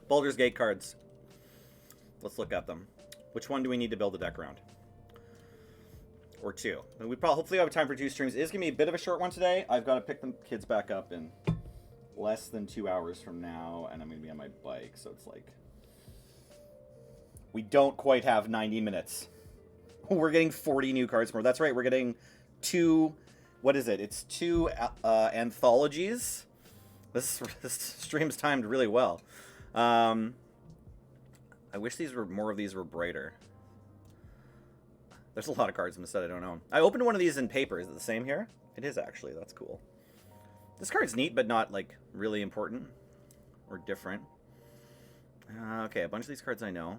Baldur's Gate cards. Let's look at them. Which one do we need to build a deck around? Or two. And we probably hopefully have time for 2 streams. It is going to be a bit of a short one today. I've got to pick the kids back up in less than 2 hours from now, and I'm going to be on my bike, so it's like... We don't quite have 90 minutes. We're getting 40 new cards more. That's right, we're getting 2... What is it? It's 2 anthologies. This stream's timed really well. I wish more of these were brighter. There's a lot of cards in the set I don't own. I opened one of these in paper. Is it the same here? It is, actually. That's cool. This card's neat, but not, like, really important. Or different. Okay, a bunch of these cards I know.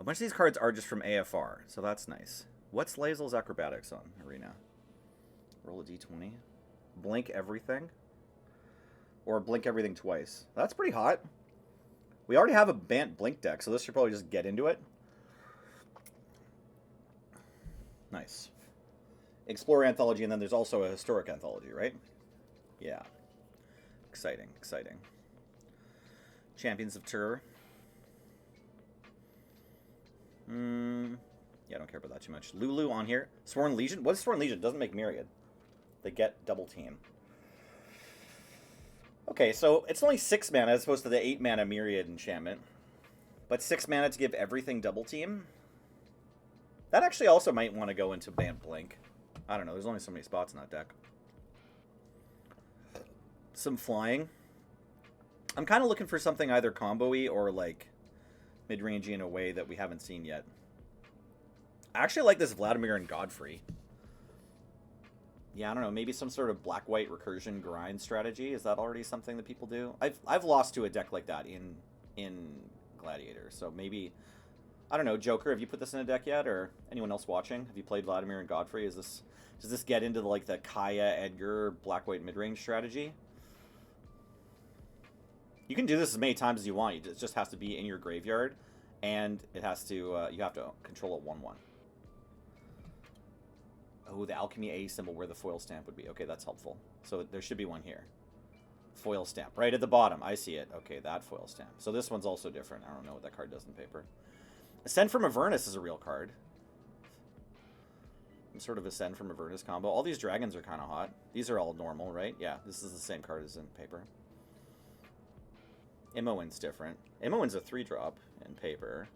A bunch of these cards are just from AFR, so that's nice. What's Lazel's Acrobatics on Arena? Roll a d20. Blink everything. Or blink everything twice. That's pretty hot. We already have a Bant Blink deck, so this should probably just get into it. Nice. Explorer Anthology, and then there's also a Historic Anthology, right? Yeah. Exciting, exciting. Champions of Terror. Yeah, I don't care about that too much. Lulu on here. Sworn Legion? What is Sworn Legion? It doesn't make Myriad. They get double team. Okay, so it's only 6 mana as opposed to the 8 mana Myriad enchantment. But 6 mana to give everything double team? That actually also might want to go into Bant Blink. I don't know, there's only so many spots in that deck. Some flying. I'm kind of looking for something either combo-y or like mid-rangey in a way that we haven't seen yet. I actually like this Vladimir and Godfrey. Yeah, I don't know, maybe some sort of black-white recursion grind strategy. Is that already something that people do? I've lost to a deck like that in Gladiator, so maybe... I don't know, Joker, have you put this in a deck yet, or anyone else watching? Have you played Vladimir and Godfrey? Does this get into like the Kaya, Edgar, black-white mid-range strategy? You can do this as many times as you want. It just has to be in your graveyard, and it has to you have to control a 1/1. Oh, the Alchemy A symbol where the foil stamp would be. Okay, that's helpful. So there should be one here. Foil stamp, right at the bottom. I see it. Okay, that foil stamp. So this one's also different. I don't know what that card does in paper. Ascend from Avernus is a real card. Some sort of Ascend from Avernus combo. All these dragons are kind of hot. These are all normal, right? Yeah, this is the same card as in paper. Imoen's different. Imoen's a 3-drop in paper.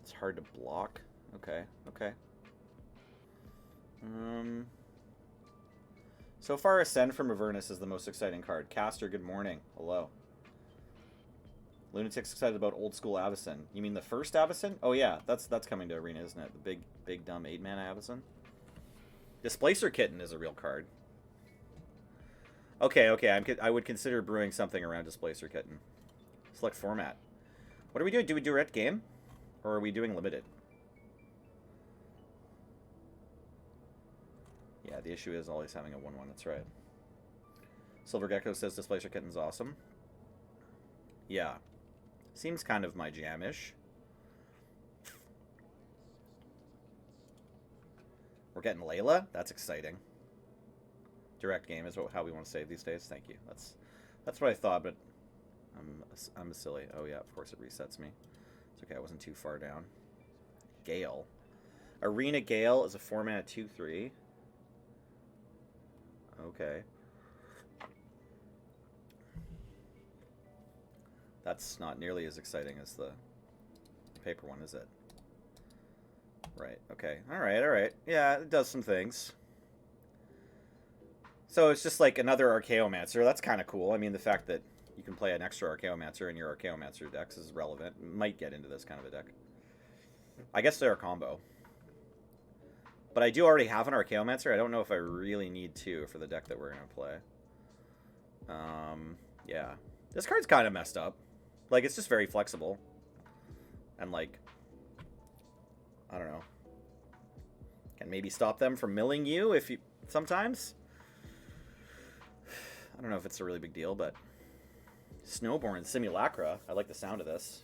It's hard to block. Okay, okay. So far, Ascend from Avernus is the most exciting card. Caster, good morning. Hello. Lunatic's excited about old school Avacyn. You mean the first Avacyn? Oh yeah, that's coming to Arena, isn't it? The big dumb 8-mana Avacyn. Displacer Kitten is a real card. Okay, I would consider brewing something around Displacer Kitten. Select format. What are we doing? Do we do direct game? Or are we doing limited? Yeah, the issue is always having a 1/1, that's right. Silver Gecko says Displacer Kitten's awesome. Yeah. Seems kind of my jam-ish. We're getting Layla? That's exciting. Direct game is how we want to save these days. Thank you. That's what I thought, but I'm silly. Oh yeah, of course it resets me. It's okay, I wasn't too far down. Gale. Arena Gale is a 4-mana 2/3. Okay. That's not nearly as exciting as the paper one, is it? Right, okay. Alright. Yeah, it does some things. So it's just like another Archaeomancer. That's kind of cool. I mean, the fact that you can play an extra Archaeomancer in your Archaeomancer decks is relevant. Might get into this kind of a deck. I guess they're a combo. But I do already have an Archaeomancer. I don't know if I really need 2 for the deck that we're going to play. Yeah. This card's kind of messed up. Like, it's just very flexible. And, like, I don't know. Can maybe stop them from milling you if you... Sometimes? I don't know if it's a really big deal, but... Snowborn Simulacra. I like the sound of this.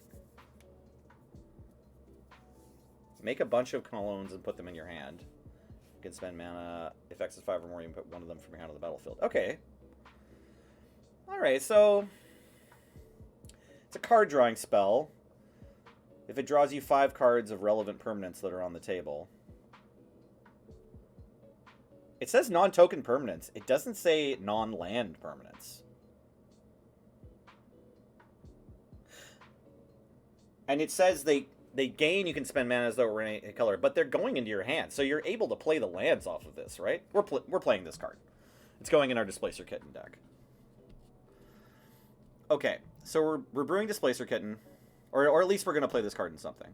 Make a bunch of clones and put them in your hand. You can spend mana. If X is 5 or more, you can put one of them from your hand on the battlefield. Okay. Alright, so... a card drawing spell. If it draws you 5 cards of relevant permanents that are on the table. It says non-token permanents. It doesn't say non-land permanents. And it says they gain, you can spend mana as though it were any color, but they're going into your hand, so you're able to play the lands off of this, right? We're playing this card. It's going in our Displacer Kitten deck. Okay, so we're brewing Displacer Kitten, or at least we're going to play this card in something.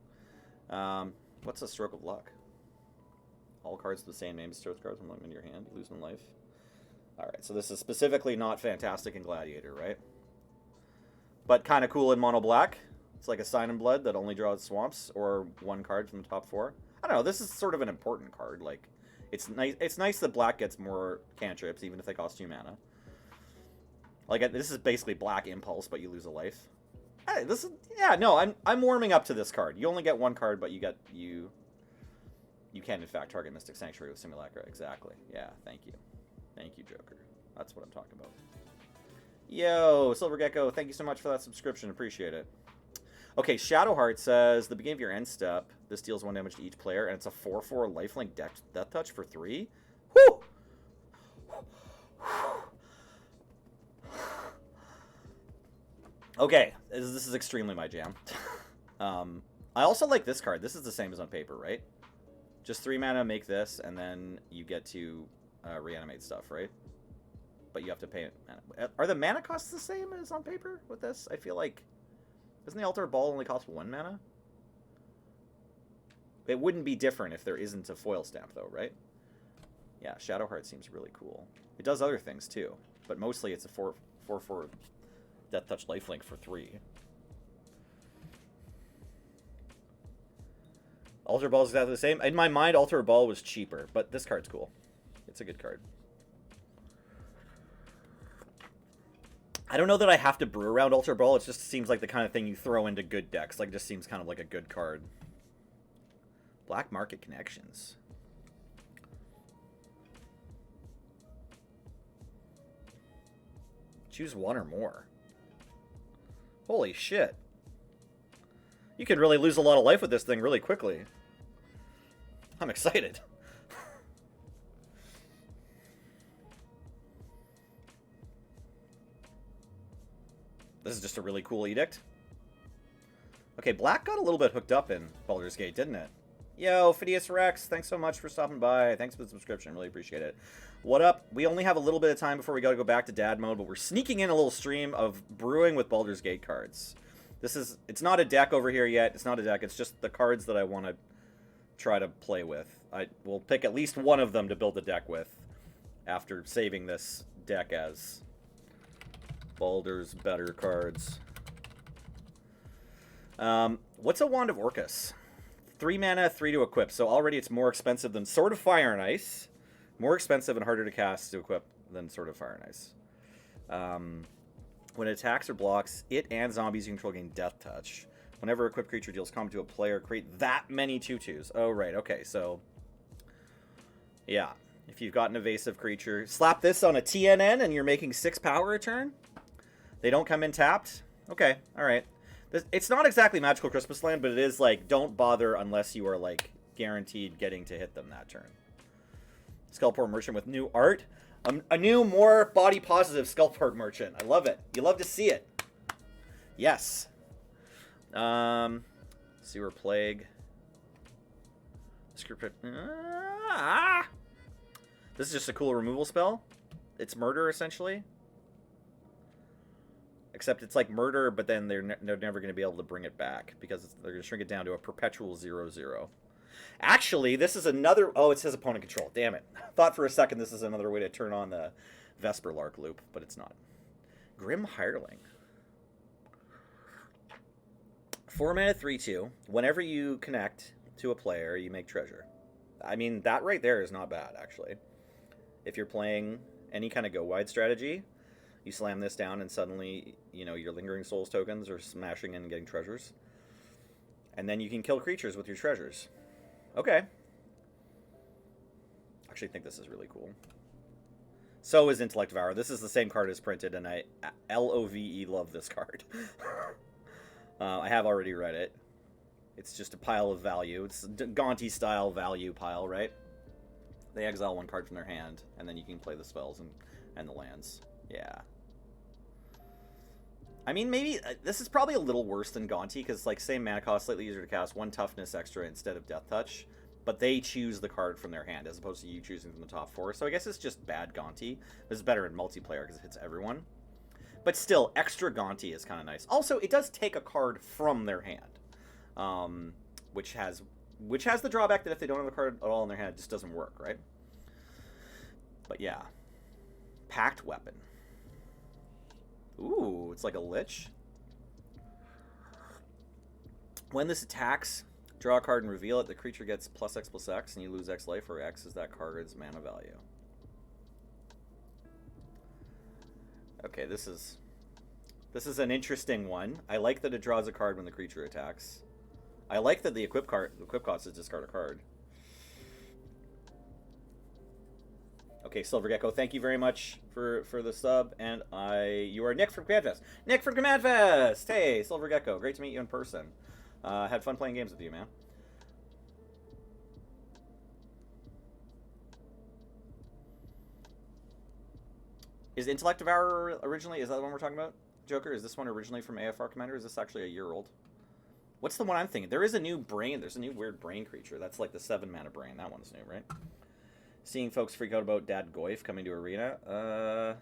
What's a Stroke of Luck? All cards with the same name as those cards when in your hand. You lose 1 life. Alright, so this is specifically not fantastic in Gladiator, right? But kind of cool in mono black. It's like a Sign in Blood that only draws swamps, or 1 card from the top 4. I don't know, this is sort of an important card. Like, it's nice that black gets more cantrips, even if they cost 2 mana. Like, this is basically black Impulse, but you lose a life. Hey, this is... Yeah, no, I'm warming up to this card. You only get 1 card, but you can, in fact, target Mystic Sanctuary with Simulacra. Exactly. Yeah, thank you. Thank you, Joker. That's what I'm talking about. Yo, Silver Gecko, thank you so much for that subscription. Appreciate it. Okay, Shadowheart says, the beginning of your end step, this deals 1 damage to each player, and it's a 4/4 lifelink death touch for 3. Woo! Okay, this is extremely my jam. I also like this card. This is the same as on paper, right? Just 3 mana, make this, and then you get to reanimate stuff, right? But you have to pay mana. Are the mana costs the same as on paper with this? I feel like... Doesn't the Altar Ball only cost 1 mana? It wouldn't be different if there isn't a foil stamp, though, right? Yeah, Shadowheart seems really cool. It does other things, too. But mostly it's a 4/4 Death Touch lifelink for 3. Altar Ball is exactly the same. In my mind, Altar Ball was cheaper, but this card's cool. It's a good card. I don't know that I have to brew around Altar Ball. It just seems like the kind of thing you throw into good decks. Like, it just seems kind of like a good card. Black Market Connections. Choose 1 or more. Holy shit. You could really lose a lot of life with this thing really quickly. I'm excited. This is just a really cool edict. Okay, black got a little bit hooked up in Baldur's Gate, didn't it? Yo, Phidias Rex, thanks so much for stopping by. Thanks for the subscription, really appreciate it. What up? We only have a little bit of time before we gotta go back to dad mode, but we're sneaking in a little stream of brewing with Baldur's Gate cards. It's not a deck over here yet. It's not a deck. It's just the cards that I want to try to play with. I will pick at least one of them to build the deck with after saving this deck as Baldur's better cards. What's a Wand of Orcus? 3 mana, 3 to equip. So already it's more expensive than Sword of Fire and Ice. More expensive and harder to cast to equip than Sword of Fire and Ice. When it attacks or blocks, it and zombies you control gain Death Touch. Whenever a equipped creature deals combat to a player, create that many 2/2s. Oh, right. Okay, so... Yeah. If you've got an evasive creature, slap this on a TNN and you're making 6 power a turn? They don't come in tapped? Okay, alright. It's not exactly Magical Christmas Land, but it is like, don't bother unless you are like guaranteed getting to hit them that turn. Skullport Merchant with new art. A new, more body-positive Skullport Merchant. I love it. You love to see it. Yes. Sewer Plague. Script. This is just a cool removal spell. It's murder, essentially. Except it's like murder, but then they're never going to be able to bring it back because they're going to shrink it down to a perpetual 0/0. Actually, this is another... Oh, it says opponent control. Damn it. Thought for a second this is another way to turn on the Vesper Lark loop, but it's not. Grim Hireling. 4 mana, 3/2. Whenever you connect to a player, you make treasure. I mean, that right there is not bad, actually. If you're playing any kind of go-wide strategy, you slam this down and suddenly, you know, your Lingering Souls tokens are smashing in and getting treasures. And then you can kill creatures with your treasures. Okay. I actually think this is really cool. So is Intellect Devour. This is the same card as printed, and I LOVE love this card. I have already read it. It's just a pile of value. It's a Gonti-style value pile, right? They exile one card from their hand, and then you can play the spells and the lands. Yeah. I mean, maybe this is probably a little worse than Gonti, because like same mana cost, slightly easier to cast, 1 toughness extra instead of Death Touch, but they choose the card from their hand as opposed to you choosing from the top 4. So I guess it's just bad Gonti. This is better in multiplayer because it hits everyone. But still, extra Gonti is kind of nice. Also, it does take a card from their hand, which has the drawback that if they don't have a card at all in their hand, it just doesn't work, right? But yeah, Pact Weapon. Ooh, it's like a Lich. When this attacks, draw a card and reveal it. The creature gets +X/+X, and you lose X life, where X is that card's mana value. Okay, this is an interesting one. I like that it draws a card when the creature attacks. I like that the equip cost is discard a card. Okay, Silver Gecko, thank you very much for the sub, and you are Nick from Command Fest. Nick from Command Fest! Hey, Silver Gecko, great to meet you in person. Had fun playing games with you, man. Is Intellect Devourer originally, is that the one we're talking about, Joker? Is this one originally from AFR Commander? Is this actually a year old? What's the one I'm thinking? There is a new brain, there's a new weird brain creature. That's like the 7 mana brain. That one's new, right? Seeing folks freak out about Dad Goyf coming to Arena.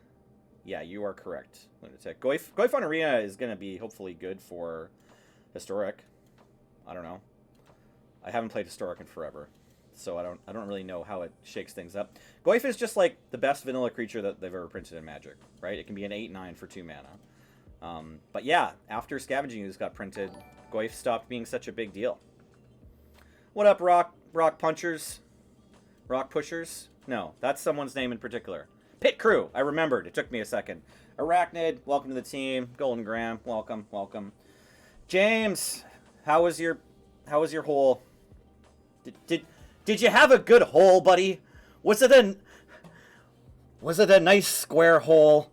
Yeah, you are correct, Lunatic. Goyf on Arena is going to be hopefully good for Historic. I don't know. I haven't played Historic in forever, so I don't really know how it shakes things up. Goyf is just like the best vanilla creature that they've ever printed in Magic, right? It can be an 8/9 for 2 mana. But yeah, after Scavenging Ooze got printed, Goyf stopped being such a big deal. What up, Rock Punchers? Rock Pushers? No, that's someone's name in particular. Pit Crew! I remembered. It took me a second. Arachnid, welcome to the team. Golden Graham, welcome, welcome. James, how was your hole? Did you have a good hole, buddy? Was it a nice square hole?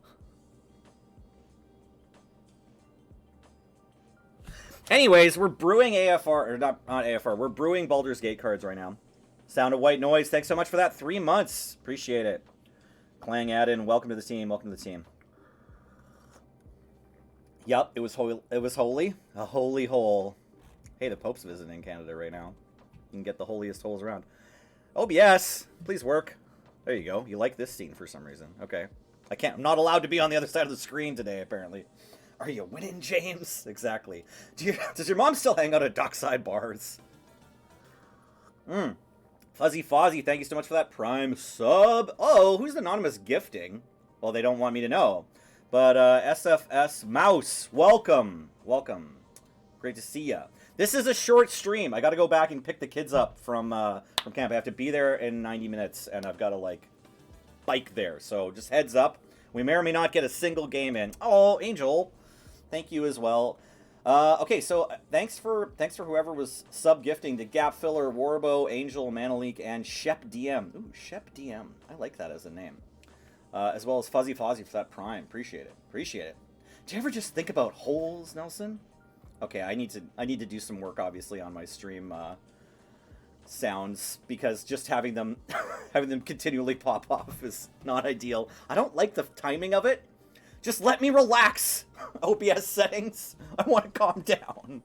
Anyways, we're brewing AFR, or not AFR, we're brewing Baldur's Gate cards right now. Sound of White Noise, thanks so much for that. 3 months. Appreciate it. Clang Addin, welcome to the team. Welcome to the team. Yup, it was holy. A holy hole. Hey, the Pope's visiting Canada right now. You can get the holiest holes around. OBS, please work. There you go. You like this scene for some reason. Okay. I'm not allowed to be on the other side of the screen today, apparently. Are you winning, James? Exactly. Does your mom still hang out at Dockside bars? Fuzzy Fozzie, thank you so much for that Prime sub. Oh, who's anonymous gifting? Well, they don't want me to know. But SFS Mouse, welcome. Welcome. Great to see ya. This is a short stream. I got to go back and pick the kids up from camp. I have to be there in 90 minutes, and I've got to, like, bike there. So just heads up. We may or may not get a single game in. Oh, Angel, thank you as well. Okay, so thanks for whoever was sub-gifting to Gap Filler, Warbo, Angel, Manalik, and Shep DM. Ooh, Shep DM. I like that as a name. As well as Fuzzy Fozzie for that Prime. Appreciate it. Appreciate it. Do you ever just think about holes, Nelson? Okay, I need to do some work, obviously, on my stream sounds, because just having them continually pop off is not ideal. I don't like the timing of it. Just let me relax. OBS settings. I want to calm down.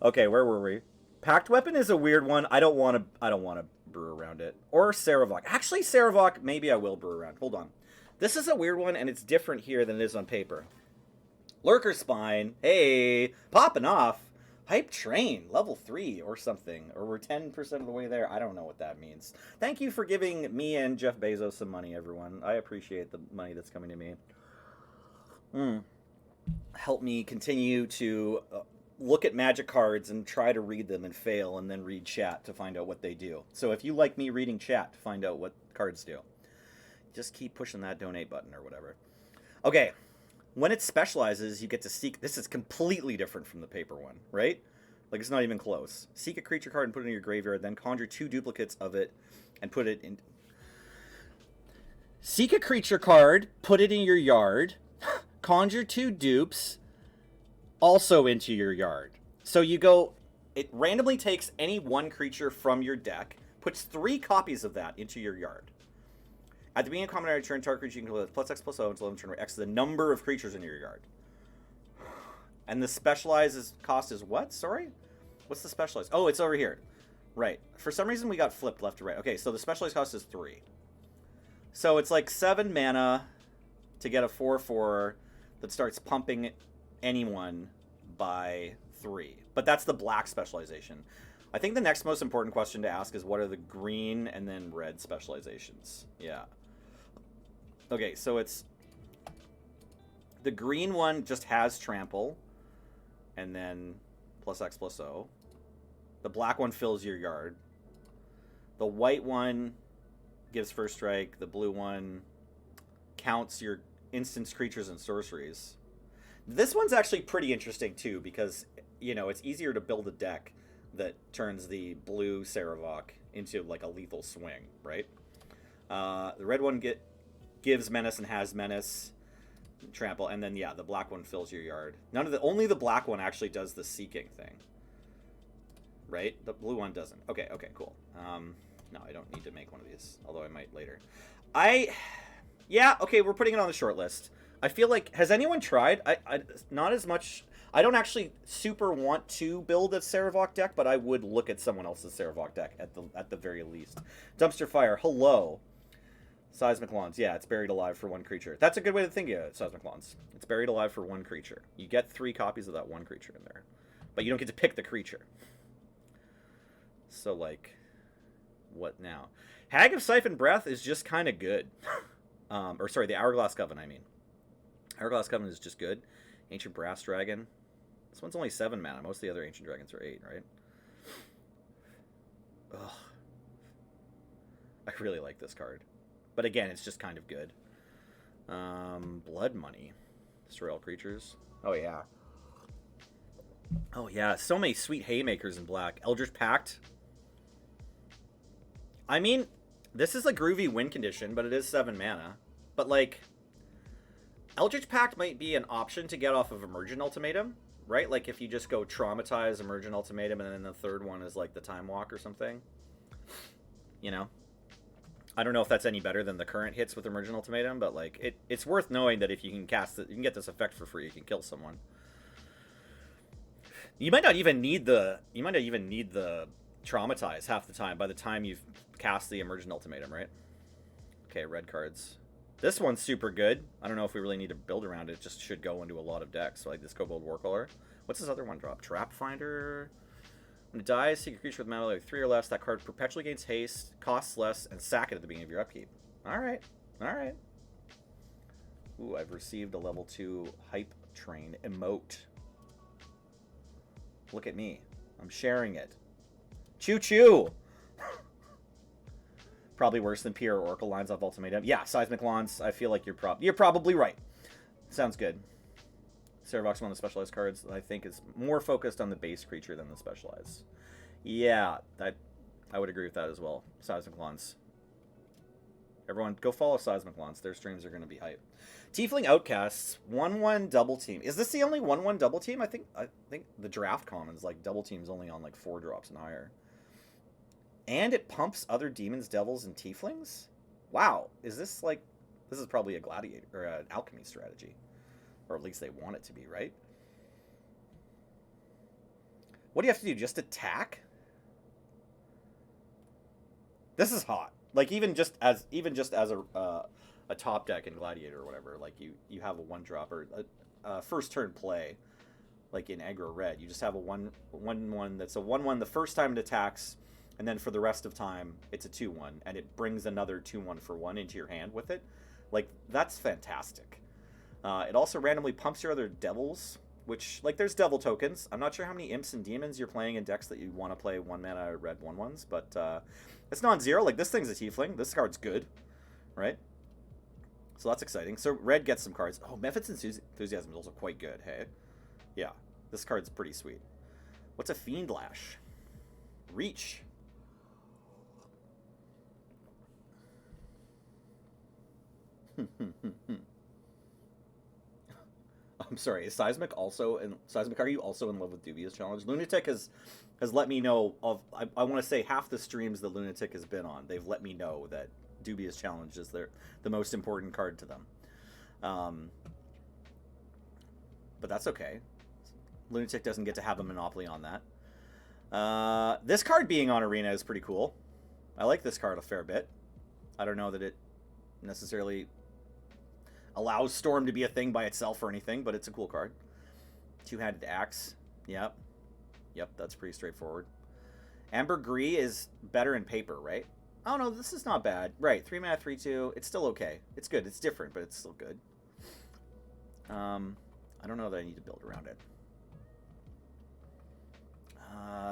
Okay, where were we? Pact Weapon is a weird one. I don't want to brew around it. Or Saravok. Actually, Saravok, maybe I will brew around. Hold on. This is a weird one, and it's different here than it is on paper. Lurker Spine. Hey, popping off. Hype Train, level 3 or something. Or we're 10% of the way there. I don't know what that means. Thank you for giving me and Jeff Bezos some money, everyone. I appreciate the money that's coming to me. Help me continue to look at Magic cards and try to read them and fail, and then read chat to find out what they do. So if you like me reading chat to find out what cards do, just keep pushing that donate button or whatever. Okay, when it specializes, you get to seek. This is completely different from the paper one, right? Like, it's not even close. Seek a creature card and put it in your graveyard, then conjure 2 duplicates of it and put it in. Seek a creature card, put it in your yard, conjure 2 dupes, also into your yard. So you go, it randomly takes any one creature from your deck, puts 3 copies of that into your yard. At the beginning of common turn, target creature you can control plus X+0 until turn where X is the number of creatures in your yard. And the specialized cost is what? Sorry? What's the specialized? Oh, it's over here. Right. For some reason, we got flipped left to right. Okay, so the specialized cost is 3. So it's like 7 mana to get a 4/4 that starts pumping anyone by 3. But that's the black specialization. I think the next most important question to ask is what are the green and then red specializations? Yeah. Okay, so it's... The green one just has trample, and then plus X+0. The black one fills your yard. The white one gives first strike. The blue one counts your instants, creatures, and sorceries. This one's actually pretty interesting, too, because, you know, it's easier to build a deck that turns the blue Saravok into, like, a lethal swing, right? The red one gives menace and has menace, trample, and then, yeah, the black one fills your yard. Only the black one actually does the seeking thing. Right? The blue one doesn't. Okay, cool. No, I don't need to make one of these, although I might later. Yeah, okay, we're putting it on the short list. I feel like, has anyone tried? Not as much. I don't actually super want to build a Saravok deck, but I would look at someone else's Saravok deck at the very least. Dumpster Fire, hello. Seismic Lawns, yeah, it's buried alive for 1 creature. That's a good way to think of it, Seismic Lawns. It's buried alive for 1 creature. You get 3 copies of that 1 creature in there. But you don't get to pick the creature. So, like, what now? Hag of Siphon Breath is just kind of good. Or, sorry, the Hourglass Coven, I mean. Hourglass Coven is just good. Ancient Brass Dragon. This one's only 7 mana. Most of the other Ancient Dragons are 8, right? Ugh. I really like this card. But again, it's just kind of good. Blood Money. Destroy all creatures. Oh, yeah. Oh, yeah. So many sweet haymakers in black. Eldritch Pact. I mean, this is a groovy win condition, but it is 7 mana. But, like, Eldritch Pact might be an option to get off of Emergent Ultimatum, right? Like, if you just go Traumatize, Emergent Ultimatum, and then the third one is, like, the Time Walk or something. You know? I don't know if that's any better than the current hits with Emergent Ultimatum, but, like, it's worth knowing that if you can cast it, you can get this effect for free, you can kill someone. You might not even need the Traumatize half the time by the time you've cast the Emergent Ultimatum, right? Okay, red cards. This one's super good. I don't know if we really need to build around it. It just should go into a lot of decks, like this Kobold Warcaller. What's this other one drop? Trap Finder? When it dies, seek a creature with mana like 3 or less. That card perpetually gains haste, costs less, and sack it at the beginning of your upkeep. Alright. Alright. Ooh, I've received a level 2 Hype Train emote. Look at me. I'm sharing it. Choo-choo! Probably worse than Pierre or Oracle lines off Ultimatum. Yeah, Seismic Lawns. I feel like you're probably right. Sounds good. Saravok's one of the specialized cards that I think is more focused on the base creature than the specialized. Yeah, I would agree with that as well. Seismic Lawns. Everyone, go follow Seismic Lawns. Their streams are going to be hype. Tiefling Outcasts, 1/1 double team. Is this the only 1/1 double team? I think the draft commons, like, double team's only on, like, 4 drops and higher. And it pumps other demons, devils, and tieflings? Wow. Is this, like... This is probably a gladiator, or an alchemy strategy. Or at least they want it to be, right? What do you have to do? Just attack? This is hot. Like, even just as a top deck in Gladiator or whatever, like, you have a 1-drop or a first turn play, like in aggro red. You just have a 1/1 that's a 1/1 the first time it attacks, and then for the rest of time, it's a 2/1, and it brings another 2/1 for 1 into your hand with it. Like, that's fantastic. It also randomly pumps your other devils, which, like, there's devil tokens. I'm not sure how many imps and demons you're playing in decks that you want to play 1-mana red 1/1s, but it's non-zero. Like, this thing's a tiefling. This card's good, right? So that's exciting. So red gets some cards. Oh, Mephit's Enthusiasm is also quite good, hey? Yeah, this card's pretty sweet. What's a Fiend Lash? Reach. I'm sorry. Is Seismic also in Seismic? Are you also in love with Dubious Challenge? Lunatic has let me know of. I want to say half the streams that Lunatic has been on. They've let me know that Dubious Challenge is the most important card to them. But that's okay. Lunatic doesn't get to have a monopoly on that. This card being on Arena is pretty cool. I like this card a fair bit. I don't know that it necessarily allows Storm to be a thing by itself or anything, but it's a cool card. Two-handed axe. Yep, that's pretty straightforward. Ambergris is better in paper, right? Oh no, this is not bad. Right, 3 mana, 3/2. It's still okay. It's good. It's different, but it's still good. I don't know that I need to build around it.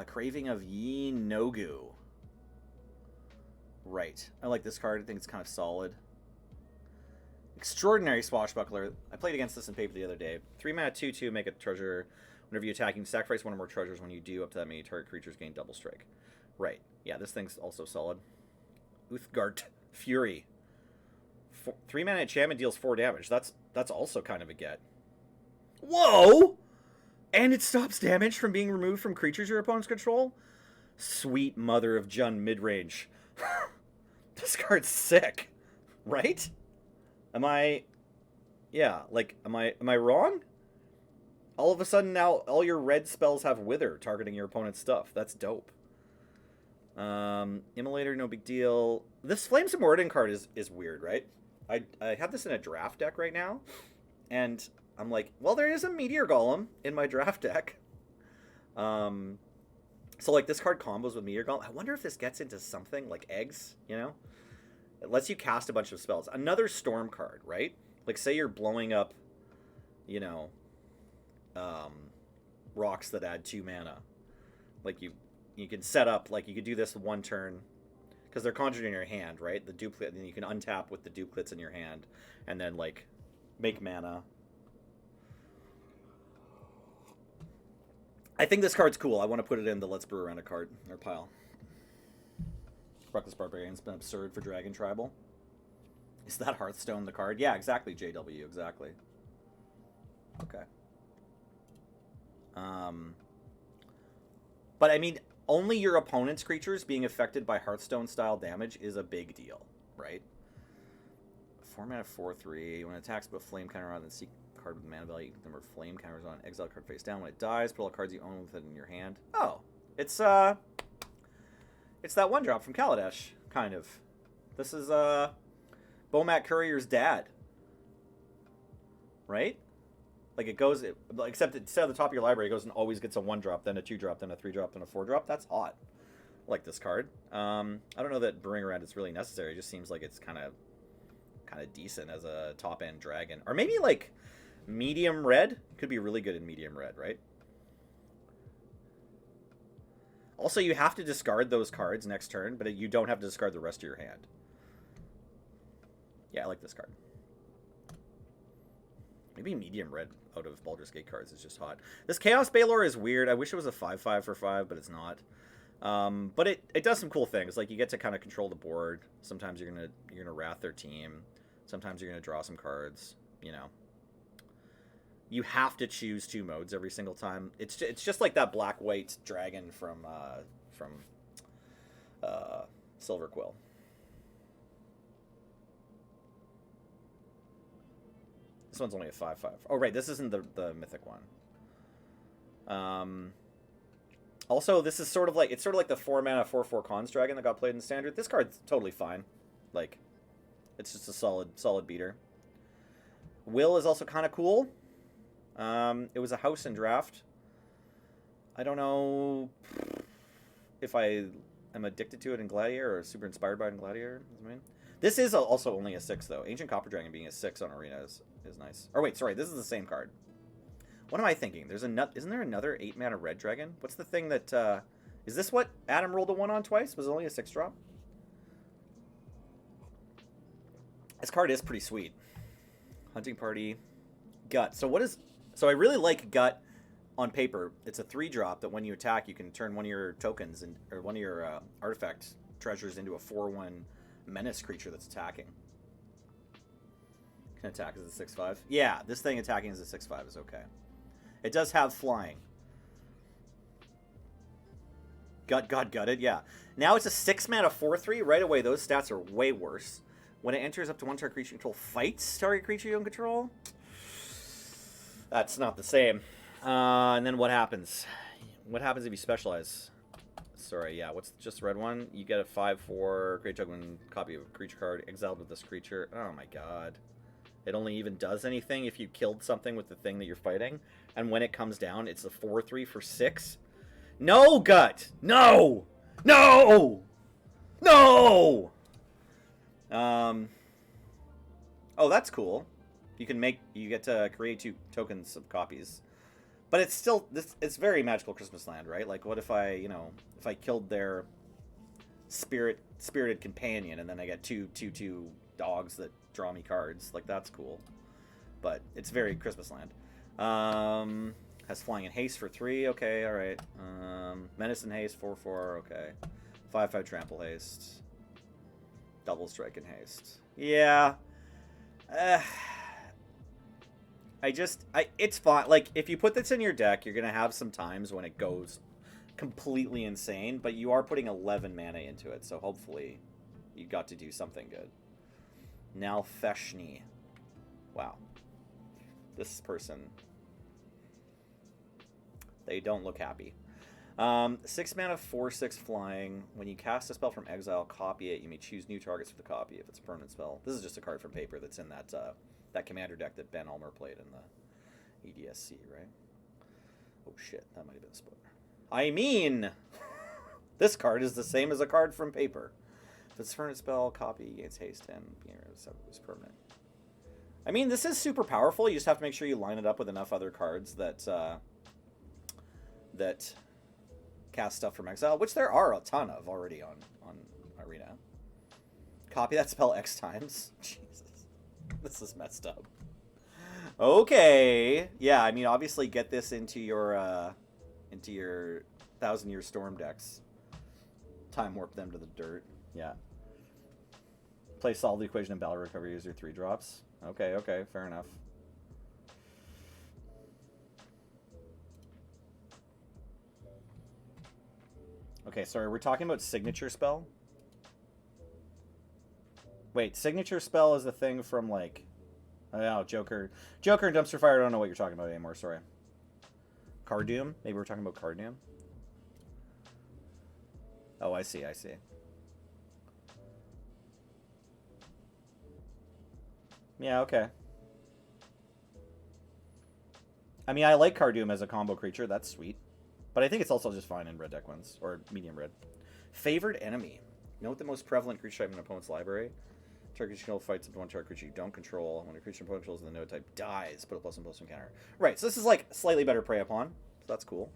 Craving of Yi Nogu. Right. I like this card. I think it's kind of solid. Extraordinary Swashbuckler. I played against this in paper the other day. 3 mana, 2/2, make a treasure. Whenever you attack, you can sacrifice one or more treasures. When you do, up to that many target creatures gain double strike. Right. Yeah, this thing's also solid. Uthgart Fury. 3 mana enchantment deals 4 damage. That's also kind of a get. Whoa! And it stops damage from being removed from creatures your opponents control? Sweet mother of Jun midrange. This card's sick. Right? Am I wrong? All of a sudden now all your red spells have Wither targeting your opponent's stuff. That's dope. Immolator, no big deal. This Flames of Moradin card is weird, right? I have this in a draft deck right now, and I'm like, well, there is a Meteor Golem in my draft deck. So like this card combos with Meteor Golem. I wonder if this gets into something like eggs, you know? It lets you cast a bunch of spells. Another Storm card, right? Like say you're blowing up, you know, rocks that add 2 mana. Like you can set up, like you could do this one turn, because they're conjured in your hand, right? The duplicate, and you can untap with the duplicates in your hand, and then like make mana. I think this card's cool. I want to put it in the Let's Brew Around a card or pile. Reckless Barbarian's been absurd for Dragon Tribal. Is that Hearthstone the card? Yeah, exactly, JW, exactly. Okay. But I mean, only your opponent's creatures being affected by Hearthstone-style damage is a big deal, right? 4 mana, 4/3. When it attacks, put flame counter on, then seek card with mana value. Number of flame counters on. Exile card face down. When it dies, put all cards you own with it in your hand. Oh, it's that 1-drop from Kaladesh, kind of. This is Bomat Courier's dad, right? Like it goes, except instead of the top of your library, it goes and always gets a 1-drop, then a 2-drop, then a 3-drop, then a 4-drop. That's hot. I like this card. I don't know that Brewing Around is really necessary. It just seems like it's kind of decent as a top end dragon, or maybe like medium red could be really good in medium red, right? Also, you have to discard those cards next turn, but you don't have to discard the rest of your hand. Yeah, I like this card. Maybe medium red out of Baldur's Gate cards is just hot. This Chaos Balor is weird. I wish it was a 5/5 for 5, but it's not. But it does some cool things. Like you get to kind of control the board. Sometimes you're gonna wrath their team. Sometimes you're gonna draw some cards. You know. You have to choose 2 modes every single time. It's just like that black-white dragon from Silver Quill. This one's only a 5/5. Oh, right. This isn't the mythic one. Also, this is sort of like the 4 mana 4/4 Cons dragon that got played in Standard. This card's totally fine. Like, it's just a solid beater. Will is also kind of cool. It was a house in draft. I don't know if I am addicted to it in Gladiator or super inspired by it in Gladiator. I mean, this is also only a 6 though. Ancient Copper Dragon being a 6 on Arena is nice. Or wait, sorry, this is the same card. What am I thinking? Isn't there another 8 mana red dragon? What's the thing that is this what Adam rolled a 1 on twice? Was it only a 6-drop? This card is pretty sweet. Hunting Party, Gut. So I really like Gut on paper. It's a 3-drop that when you attack, you can turn one of your tokens or one of your artifact treasures into a 4/1 menace creature that's attacking. Attack is a 6/5. Yeah, this thing attacking as a 6/5 is okay. It does have flying. Gutted, yeah. Now it's a 6-mana 4/3. Right away, those stats are way worse. When it enters up to one target creature you control, fights target creature you don't control. That's not the same. And then what happens? What happens if you specialize? Sorry, yeah. What's just the red one? You get a 5/4 create token copy of a creature card exiled with this creature. Oh my god. It only even does anything if you killed something with the thing that you're fighting. And when it comes down, it's a 4/3 for 6. No, Gut! No! No! No! Oh, that's cool. You get to create 2 tokens of copies. But it's still, it's very Magical Christmas Land, right? Like, what if I, if I killed their spirited companion and then I get two dogs that draw me cards? Like, that's cool. But it's very Christmas Land. Has flying and haste for 3. Okay, alright. Menace and haste, 4/4. Okay. 5/5 trample haste. Double strike and haste. Yeah. It's fine. Like, if you put this in your deck, you're going to have some times when it goes completely insane, but you are putting 11 mana into it, so hopefully you got to do something good. Now Feshni. Wow. This person. They don't look happy. 6 mana, 4/6 flying. When you cast a spell from exile, copy it. You may choose new targets for the copy if it's a permanent spell. This is just a card from paper that's in that that commander deck that Ben Ulmer played in the EDSC, right? Oh shit, that might have been a spoiler. I mean, this card is the same as a card from paper. If it's a permanent spell, copy gains haste 10. It's permanent. I mean, this is super powerful. You just have to make sure you line it up with enough other cards that that cast stuff from exile, which there are a ton of already on Arena. Copy that spell X times. Jesus. This is messed up. Okay. Yeah, I mean, obviously get this into your 1,000-Year Storm decks. Time warp them to the dirt. Yeah. Play solve the equation and Baldur recover user 3 drops. Okay, fair enough. Okay, sorry, we're talking about signature spell? Wait, signature spell is the thing from, like... I don't know, Joker and Dumpster Fire, I don't know what you're talking about anymore, sorry. Cardoom? Maybe we're talking about Cardoom? Oh, I see. Yeah, okay. I mean, I like Cardoom as a combo creature, that's sweet. But I think it's also just fine in red deck ones, or medium red. Favored enemy. Note the most prevalent creature type in an opponent's library. Target creature fights up to one target creature you don't control. When a creature opponent controls the node type dies, put a +1/+1 counter. Right, so this is like slightly better prey upon. So that's cool.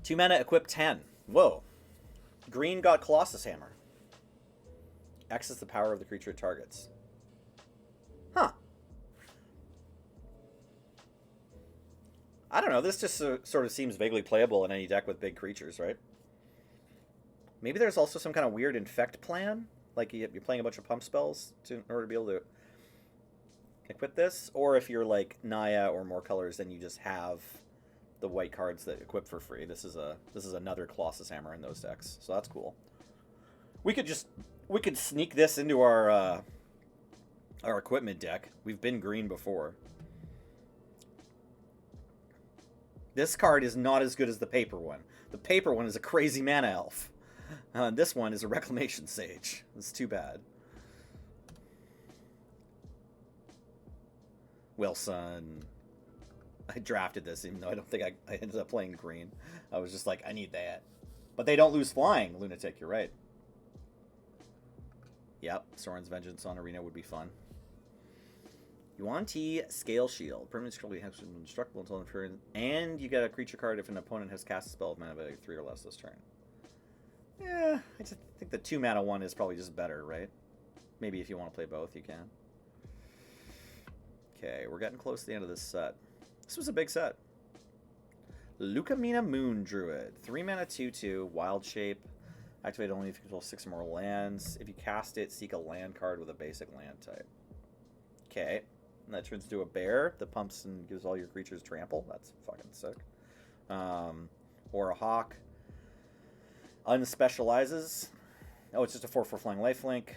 2 mana, equip 10. Whoa. Green got Colossus Hammer. X is the power of the creature it targets. Huh. I don't know, this just sort of seems vaguely playable in any deck with big creatures, right? Maybe there's also some kind of weird infect plan? Like you're playing a bunch of pump spells in order to be able to equip this? Or if you're like Naya or more colors, then you just have the white cards that equip for free. This is another Colossus Hammer in those decks, so that's cool. We could sneak this into our equipment deck. We've been green before. This card is not as good as the paper one. The paper one is a crazy mana elf. This one is a Reclamation Sage. It's too bad. Wilson. I drafted this, even though I don't think I ended up playing green. I was just like, I need that. But they don't lose flying, Lunatic. You're right. Yep, Soren's Vengeance on Arena would be fun. Yuan-Ti Scale Shield. Permanent control has been indestructible until an appearance. And you get a creature card if an opponent has cast a spell of mana value 3 or less this turn. Yeah, I just think the 2 mana one is probably just better, right? Maybe if you want to play both, you can. Okay, we're getting close to the end of this set. This was a big set. Lucamina Moon Druid. 3 mana 2/2, wild shape. Activate only if you control 6 or more lands. If you cast it, seek a land card with a basic land type. Okay. And that turns into a bear that pumps and gives all your creatures trample. That's fucking sick. Or a hawk. Unspecializes. Oh, it's just a 4/4 flying lifelink.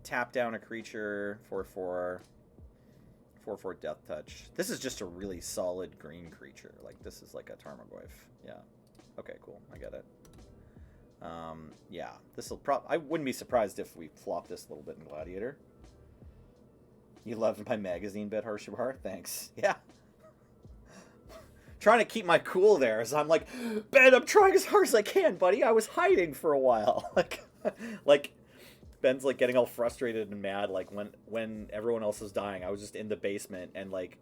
Tap down a creature. 4/4. 4/4 death touch. This is just a really solid green creature. Like, this is like a Tarmogoyf. Yeah. Okay, cool. I get it. Yeah. This'll I wouldn't be surprised if we flop this a little bit in Gladiator. You loved my magazine bit, Harshabar? Thanks. Yeah. Trying to keep my cool there as I'm like, Ben, I'm trying as hard as I can, buddy. I was hiding for a while. like Ben's like getting all frustrated and mad like when everyone else is dying. I was just in the basement and like,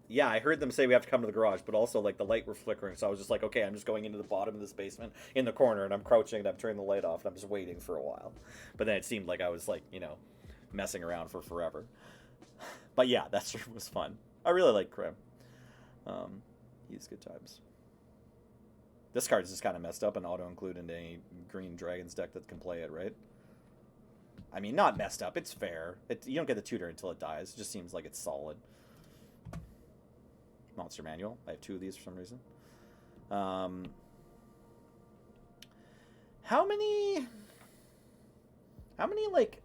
yeah, I heard them say we have to come to the garage, but also like the light were flickering, so I was just like, okay, I'm just going into the bottom of this basement in the corner and I'm crouching and I'm turning the light off and I'm just waiting for a while. But then it seemed like I was like, you know, messing around for forever. But yeah, that sure was fun. I really like Krim. He's good times. This card is just kind of messed up and auto-include into any green dragons deck that can play it, right? I mean, not messed up. It's fair. You don't get the tutor until it dies. It just seems like it's solid. Monster Manual. I have 2 of these for some reason. How many like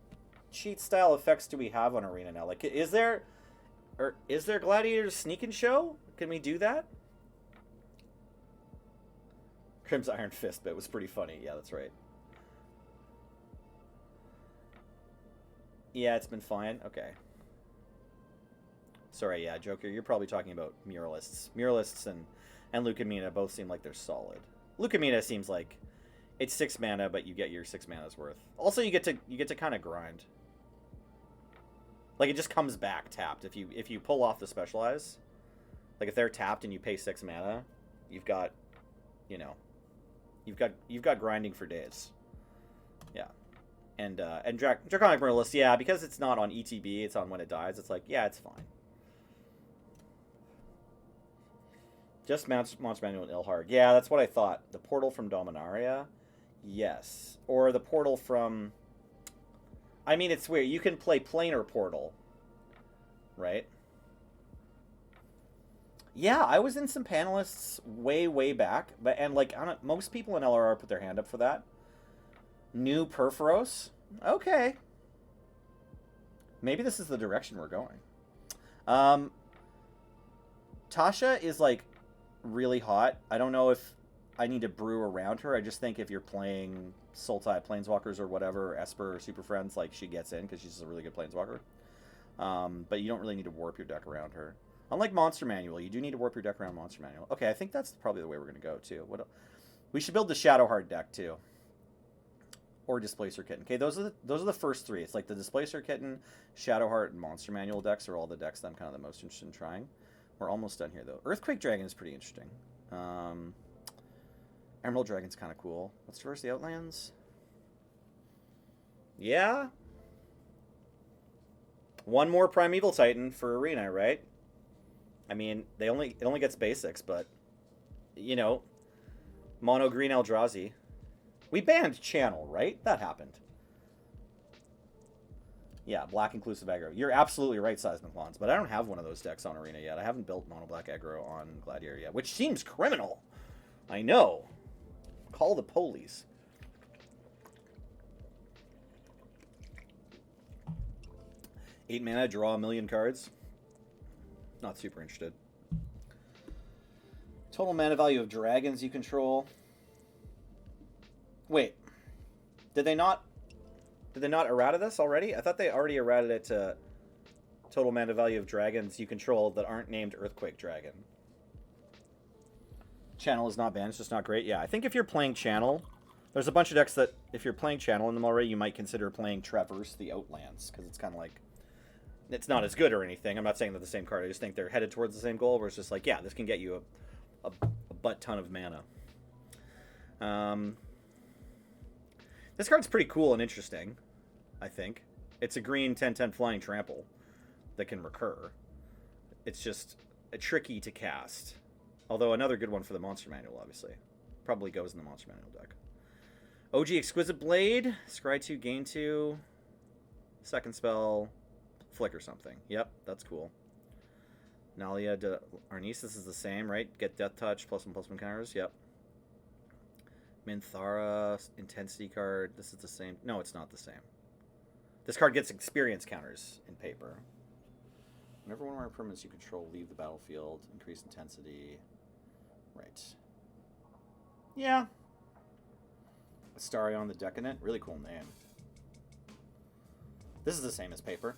cheat style effects do we have on Arena now? Like, is there Gladiator's sneak and show? Can we do that? Crim's Iron Fist bit was pretty funny. Yeah, that's right. Yeah, it's been fine. Okay. Sorry, yeah, Joker, you're probably talking about Muralists. Muralists and Lucamina both seem like they're solid. Lucamina seems like it's 6 mana, but you get your 6 mana's worth. Also, you get to kind of grind. Like, it just comes back tapped. If you pull off the Specialize, like if they're tapped and you pay 6 mana, you've got, you know, you've got grinding for days. Yeah. And Draconic Muralist, yeah, because it's not on ETB, it's on when it dies, it's like, yeah, it's fine. Just Monster Manual and Ilharg. Yeah, that's what I thought. The portal from Dominaria? Yes. Or the portal from... I mean, it's weird. You can play Planar Portal. Right? Yeah, I was in some panelists way, way back. And, like, most people in LRR put their hand up for that. New Perforos? Okay. Maybe this is the direction we're going. Tasha is, like, really hot. I don't know if I need to brew around her. I just think if you're playing Sultai Planeswalkers or whatever, or Esper or Super Friends, like, she gets in because she's a really good Planeswalker. But you don't really need to warp your deck around her. Unlike Monster Manual, you do need to warp your deck around Monster Manual. Okay, I think that's probably the way we're going to go, too. We should build the Shadowheart deck, too. Or Displacer Kitten. Okay, those are the first 3. It's like the Displacer Kitten, Shadowheart, and Monster Manual decks are all the decks that I'm kind of the most interested in trying. We're almost done here, though. Earthquake Dragon is pretty interesting. Emerald Dragon's kind of cool. Let's traverse the Outlands. Yeah. One more Primeval Titan for Arena, right? I mean, it only gets basics, but, you know, Mono Green Eldrazi. We banned Channel, right? That happened. Yeah, black inclusive aggro. You're absolutely right, Seismic Lawns, but I don't have one of those decks on Arena yet. I haven't built mono black aggro on Gladiator yet, which seems criminal. I know. Call the police. Eight mana, draw a million cards. Not super interested. Total mana value of dragons you control. Wait. Did they not errata this already? I thought they already errated it to total mana value of dragons you control that aren't named Earthquake Dragon. Channel is not banned, it's just not great. Yeah, I think if you're playing Channel, there's a bunch of decks that, if you're playing Channel in them already, you might consider playing Traverse the Outlands, because it's kind of like, it's not as good or anything. I'm not saying they're the same card, I just think they're headed towards the same goal, where it's just like, yeah, this can get you a butt ton of mana. This card's pretty cool and interesting, I think. It's a green 10/10 flying trample that can recur. It's just tricky to cast. Although another good one for the Monster Manual, obviously. Probably goes in the Monster Manual deck. OG Exquisite Blade. Scry 2, gain 2. Second spell. Flicker something. Yep, that's cool. Nalia de Arnis, this is the same, right? Get Death Touch, +1/+1 counters. Yep. Minthara, Intensity card. This is the same. No, it's not the same. This card gets experience counters in paper. Whenever one of our permanents you control leave the battlefield, increase intensity. Right. Yeah. Astarion the Decadent. Really cool name. This is the same as paper.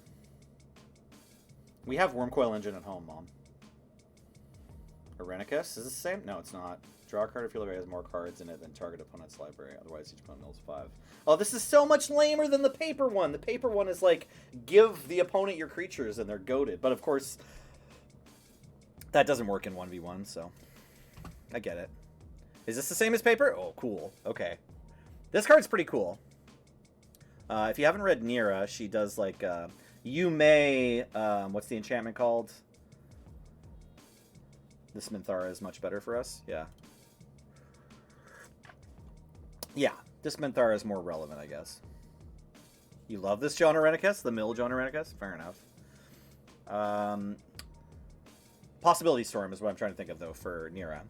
We have Wormcoil Engine at home, Mom. Irenicus. Is this the same? No, it's not. Draw a card if your library has more cards in it than target opponent's library. Otherwise, each opponent mills 5. Oh, this is so much lamer than the paper one. The paper one is like, give the opponent your creatures and they're goated. But of course, that doesn't work in 1v1, so I get it. Is this the same as paper? Oh, cool. Okay. This card's pretty cool. If you haven't read Nira, she does like, you may, what's the enchantment called? This Minthara is much better for us. Yeah. Yeah, this Minthara is more relevant, I guess. You love this John Irenicus? The mill John Irenicus? Fair enough. Possibility Storm is what I'm trying to think of, though, for Nira.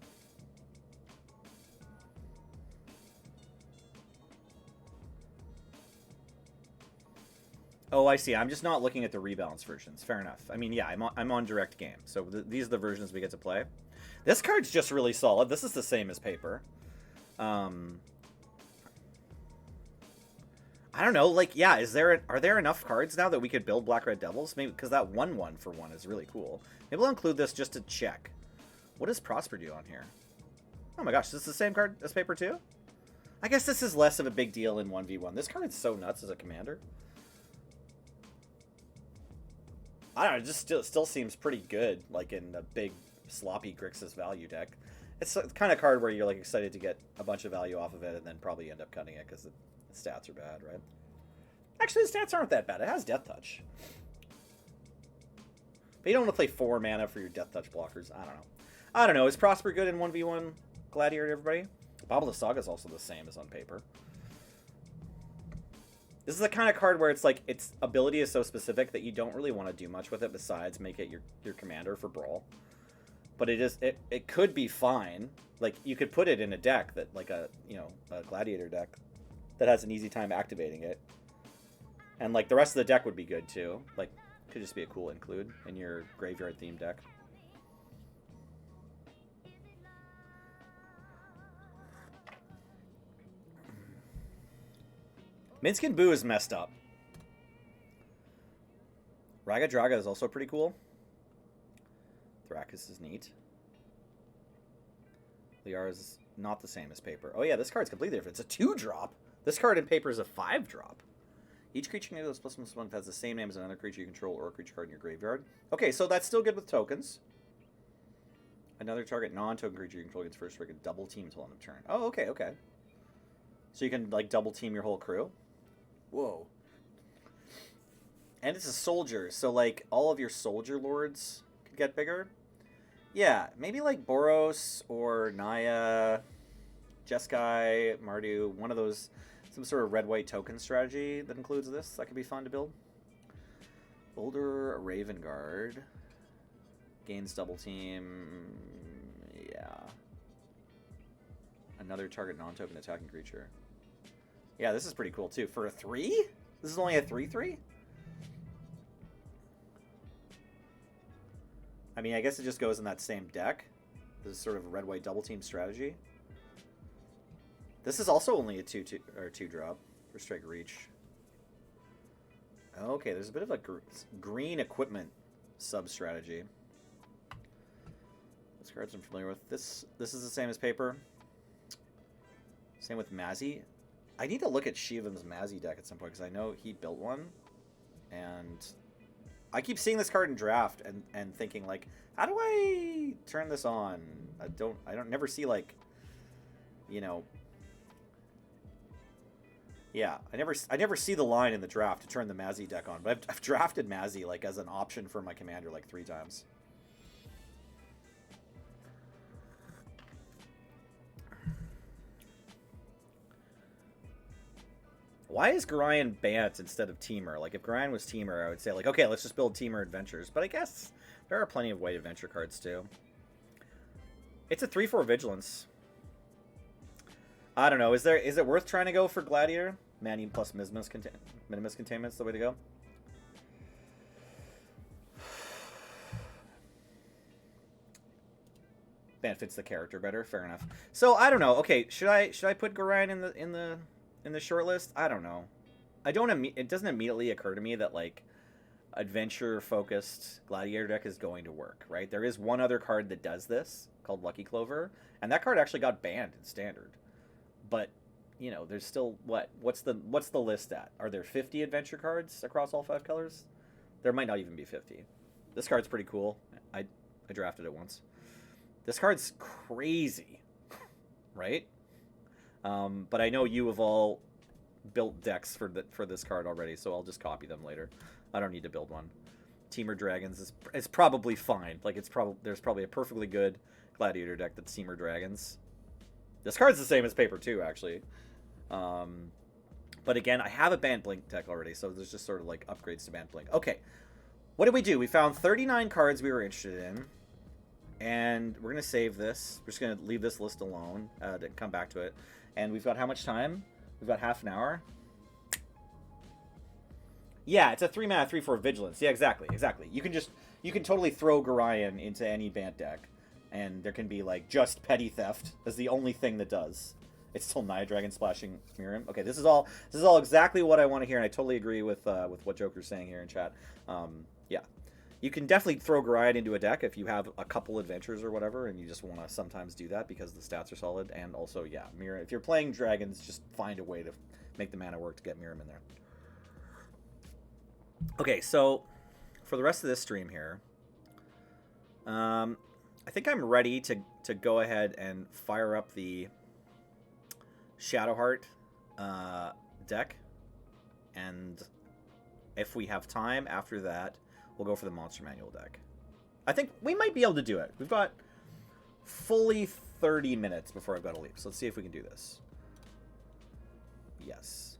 Oh, I see. I'm just not looking at the rebalance versions. Fair enough. I mean, yeah, I'm on direct game, so these are the versions we get to play. This card's just really solid. This is the same as paper. I don't know. Like, yeah, are there enough cards now that we could build Black Red Devils? Maybe because that 1/1 for 1 is really cool. Maybe we'll include this just to check. What does Prosper do on here? Oh my gosh, this is the same card as paper too? I guess this is less of a big deal in 1v1. This card is so nuts as a commander. I don't know, it just still seems pretty good, like in a big, sloppy Grixis value deck. It's the kind of card where you're like excited to get a bunch of value off of it and then probably end up cutting it because the stats are bad, right? Actually, the stats aren't that bad. It has Death Touch. But you don't want to play 4 mana for your Death Touch blockers. I don't know. Is Prosper good in 1v1 Gladiator, everybody? Bauble of Saga is also the same as on paper. This is the kind of card where it's like, its ability is so specific that you don't really want to do much with it besides make it your commander for Brawl. But it could be fine. Like, you could put it in a deck that, like a Gladiator deck that has an easy time activating it. And, like, the rest of the deck would be good, too. Like, could just be a cool include in your graveyard-themed deck. Minskin Boo is messed up. Raga Draga is also pretty cool. Thrakus is neat. Liara is not the same as paper. Oh yeah, this card's completely different. It's a 2-drop. This card in paper is a 5-drop. Each creature you control +1/+1 has the same name as another creature you control or a creature card in your graveyard. Okay, so that's still good with tokens. Another target non-token creature you control gets first strike and double team until end of turn. Oh, okay, okay. So you can, like, double team your whole crew? Whoa. And it's a soldier, so, like, all of your soldier lords could get bigger. Yeah, maybe, like, Boros or Naya, Jeskai, Mardu, one of those, some sort of red-white token strategy that includes this. That could be fun to build. Baldur Raven Guard. Gains double team. Yeah. Another target non-token attacking creature. Yeah, this is pretty cool, too. For a 3? This is only a 3/3? I mean, I guess it just goes in that same deck. This is sort of a red-white double-team strategy. This is also only a 2-drop for strike reach. Okay, there's a bit of a green equipment sub-strategy. This cards I'm familiar with. This is the same as paper. Same with Mazzy. I need to look at Shivam's Mazzy deck at some point because I know he built one, and I keep seeing this card in draft and thinking like, how do I turn this on? I don't never see like, you know. Yeah, I never see the line in the draft to turn the Mazzy deck on, but I've drafted Mazzy like as an option for my commander like 3 times. Why is Gorion Bant instead of Teamer? Like, if Gorion was Teamer, I would say, like, okay, let's just build Teamer Adventures. But I guess there are plenty of white adventure cards, too. It's a 3/4 Vigilance. I don't know. Is it worth trying to go for Gladiator? Manny plus Minimus Containment's the way to go. Bant fits the character better. Fair enough. So I don't know. Okay, should I put Gorion in the short list? I don't know. It doesn't immediately occur to me that like adventure focused Gladiator deck is going to work, right? There is one other card that does this called Lucky Clover, and that card actually got banned in Standard. But you know, there's still what's the list at? Are there 50 adventure cards across all 5 colors? There might not even be 50. This card's pretty cool. I drafted it once. This card's crazy, right? But I know you have all built decks for this card already, so I'll just copy them later. I don't need to build one. Teamer Dragons is probably fine. Like there's probably a perfectly good Gladiator deck that's Teamer Dragons. This card's the same as paper too, actually. But again, I have a Bant Blink deck already, so there's just sort of like upgrades to Bant Blink. Okay, what did we do? We found 39 cards we were interested in. And we're going to save this. We're just going to leave this list alone to come back to it. And we've got how much time? We've got half an hour. Yeah, it's a 3-mana 3/4 Vigilance. Yeah, exactly. You can totally throw Gorion into any Bant deck. And there can be like just Petty Theft as the only thing that does. It's still Naya Dragon splashing Miriam. Okay, this is all exactly what I want to hear, and I totally agree with what Joker's saying here in chat. Yeah. You can definitely throw Gorion into a deck if you have a couple adventures or whatever, and you just want to sometimes do that because the stats are solid. And also, yeah, Miriam. If you're playing dragons, just find a way to make the mana work to get Miriam in there. Okay, so for the rest of this stream here, I think I'm ready to go ahead and fire up the Shadowheart deck, and if we have time after that, we'll go for the Monster Manual deck. I think we might be able to do it. We've got fully 30 minutes before I've got to leave. So let's see if we can do this. Yes.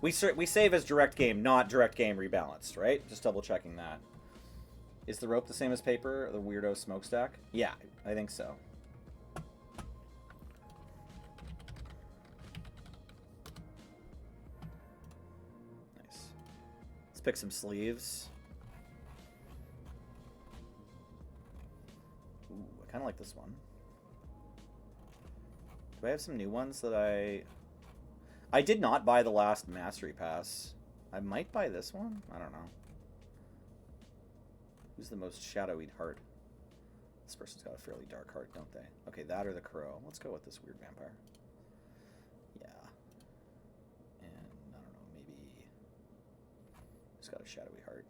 We save as direct game, not direct game rebalanced, right? Just double checking that. Is the rope the same as paper, the weirdo smokestack? Yeah, I think so. Nice. Let's pick some sleeves. Ooh, I kind of like this one. Do I have some new ones that I did not buy the last Mastery Pass. I might buy this one. I don't know. Who's the most shadowy heart? This person's got a fairly dark heart, don't they? Okay, that or the crow. Let's go with this weird vampire. Yeah. And I don't know, maybe he's got a shadowy heart.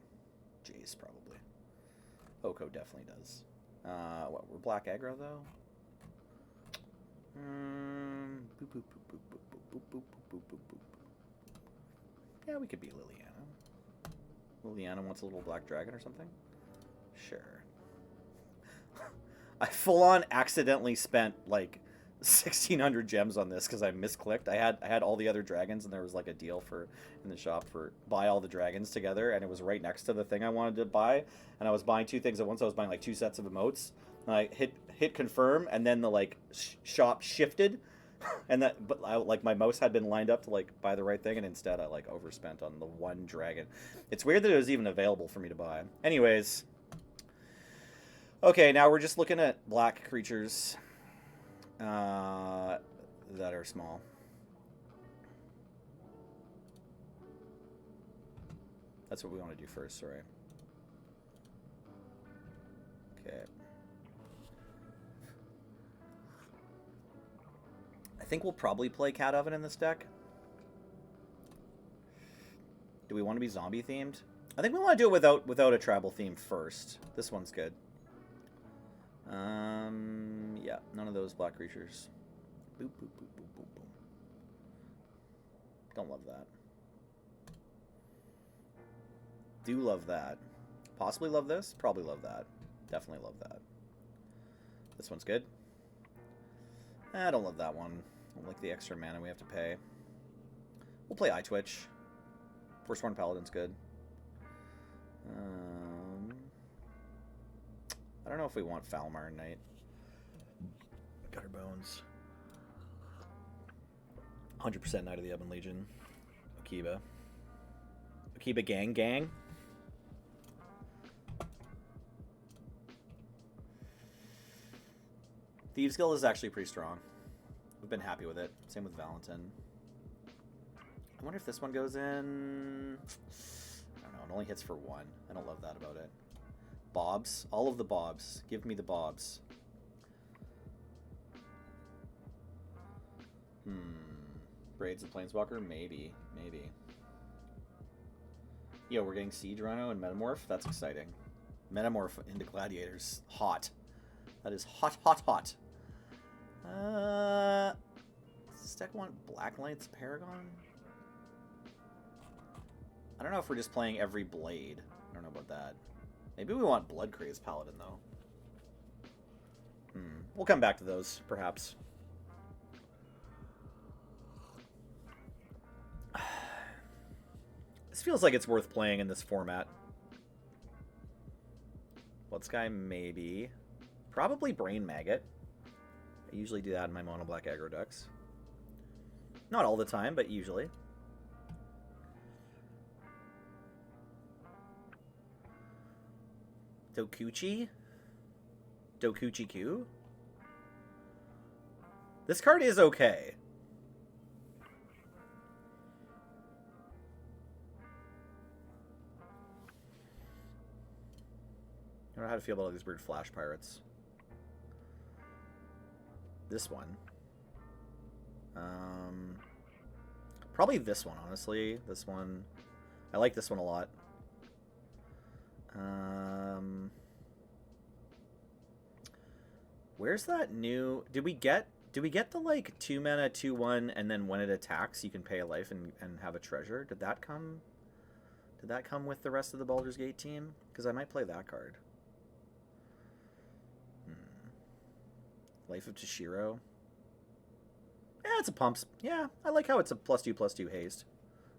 Jace probably. Oko definitely does. What? We're black aggro though. Boop, boop, boop, boop, boop, boop, boop, boop, boop, boop, boop. Yeah, we could be Liliana. Liliana wants a little black dragon or something? Sure. I full-on accidentally spent like 1,600 gems on this because I misclicked. I had all the other dragons, and there was like a deal in the shop for buy all the dragons together, and it was right next to the thing I wanted to buy, and I was buying 2 things at once. I was buying like 2 sets of emotes, and I hit confirm, and then the like shop shifted, and like my mouse had been lined up to like buy the right thing, and instead I like overspent on the one dragon. It's weird that it was even available for me to buy. Anyways, okay, now we're just looking at black creatures that are small. That's what we want to do first, sorry. Okay. I think we'll probably play Cat Oven in this deck. Do we want to be zombie themed? I think we want to do it without a tribal theme first. This one's good. Yeah, none of those black creatures. Boop, boop, boop, boop, boop, boop. Don't love that. Do love that. Possibly love this. Probably love that. Definitely love that. This one's good. I don't love that one. I don't like the extra mana we have to pay. We'll play Eye Twitch. Forsworn Paladin's good. I don't know if we want Falmar Knight. Gutter Bones. 100% Knight of the Ebon Legion. Akiba. Akiba gang. Thieves Guild is actually pretty strong. We've been happy with it. Same with Valentin. I wonder if this one goes in... I don't know. It only hits for 1. I don't love that about it. Bobs. All of the Bobs. Give me the Bobs. Braids of Planeswalker? Maybe. Yo, we're getting Siege Rhino and Metamorph? That's exciting. Metamorph into Gladiators. Hot. That is hot. Does this deck want Blacklight's Paragon? I don't know if we're just playing every Blade. I don't know about that. Maybe we want Blood Crazed Paladin, though. We'll come back to those, perhaps. This feels like it's worth playing in this format. Blood Sky, maybe. Probably Brain Maggot. I usually do that in my mono black aggro decks. Not all the time, but usually. Dokuchi Q? This card is okay. I don't know how to feel about all these weird Flash Pirates. This one. Probably this one, honestly. This one. I like this one a lot. Where's that new... Did we get the, like, 2 mana, 2/1, and then when it attacks, you can pay a life and have a treasure? Did that come with the rest of the Baldur's Gate team? Because I might play that card. Life of Toshiro. Yeah, it's a pumps. Yeah, I like how it's a +2/+2 haste.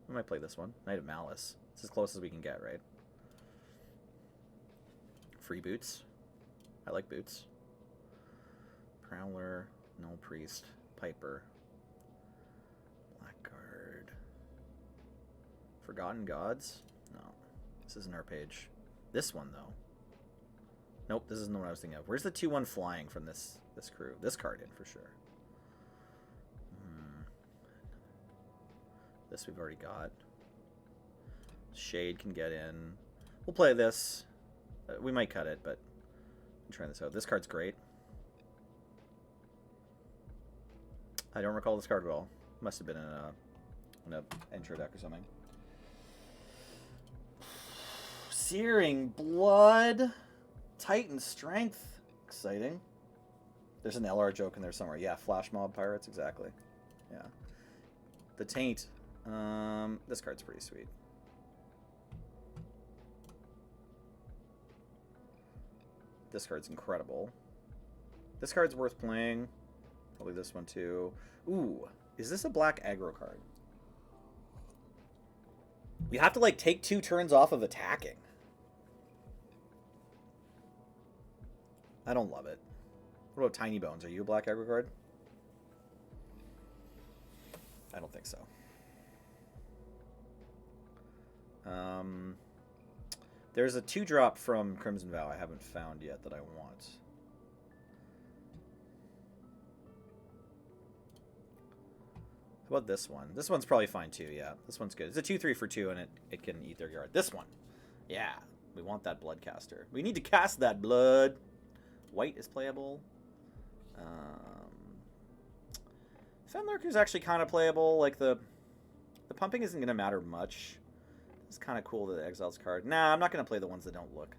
I might play this one. Knight of Malice. It's as close as we can get, right? Free boots. I like boots. Prowler. Null Priest. Piper. Blackguard. Forgotten Gods? No. This isn't our page. This one, though. Nope, this isn't what I was thinking of. Where's the 2/1 flying from this crew? This card in, for sure. This we've already got. Shade can get in. We'll play this. We might cut it, but I'm trying this out. This card's great. I don't recall this card at all. Must have been in a intro deck or something. Searing Blood. Titan Strength. Exciting. There's an LR joke in there somewhere. Yeah, Flash Mob Pirates, exactly. Yeah. The Taint. This card's pretty sweet. This card's incredible. This card's worth playing. Probably this one too. Ooh, is this a black aggro card? You have to, like, take 2 turns off of attacking. I don't love it. What about Tiny Bones? Are you a black aggro card? I don't think so. There's a 2-drop from Crimson Vow I haven't found yet that I want. How about this one? This one's probably fine too, yeah. This one's good. It's a 2/3 for 2 and it can eat their yard. This one. Yeah. We want that Bloodcaster. We need to cast that blood. White is playable. Fenlurker is actually kind of playable. Like, the pumping isn't going to matter much. It's kind of cool, the Exiles card. Nah, I'm not going to play the ones that don't look.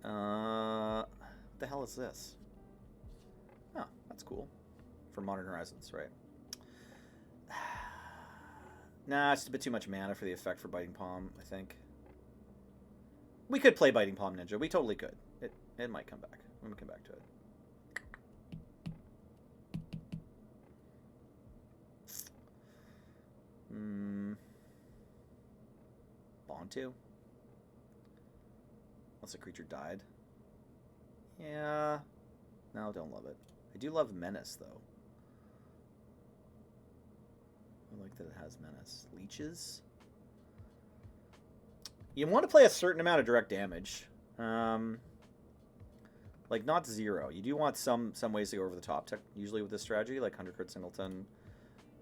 What the hell is this? Oh, that's cool. For Modern Horizons, right. Nah, it's a bit too much mana for the effect for Biting Palm, I think. We could play Biting Palm Ninja. We totally could. It might come back. We might come back to it. Bontu? Unless a creature died. Yeah. No, don't love it. I do love Menace, though. I like that it has Menace. Leeches? You want to play a certain amount of direct damage. Like, not 0. You do want some ways to go over the top, usually with this strategy, like 100 crit singleton,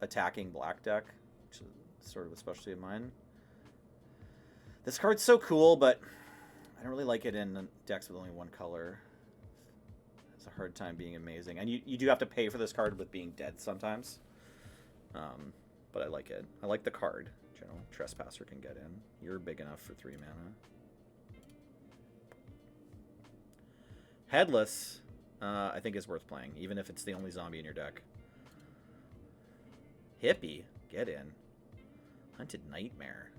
attacking black deck, which is sort of a specialty of mine. This card's so cool, but I don't really like it in decks with only one color. It's a hard time being amazing. And you do have to pay for this card with being dead sometimes. But I like it. I like the card. General Trespasser can get in. You're big enough for 3 mana. Headless, I think is worth playing, even if it's the only zombie in your deck. Hippie, get in. Hunted Nightmare.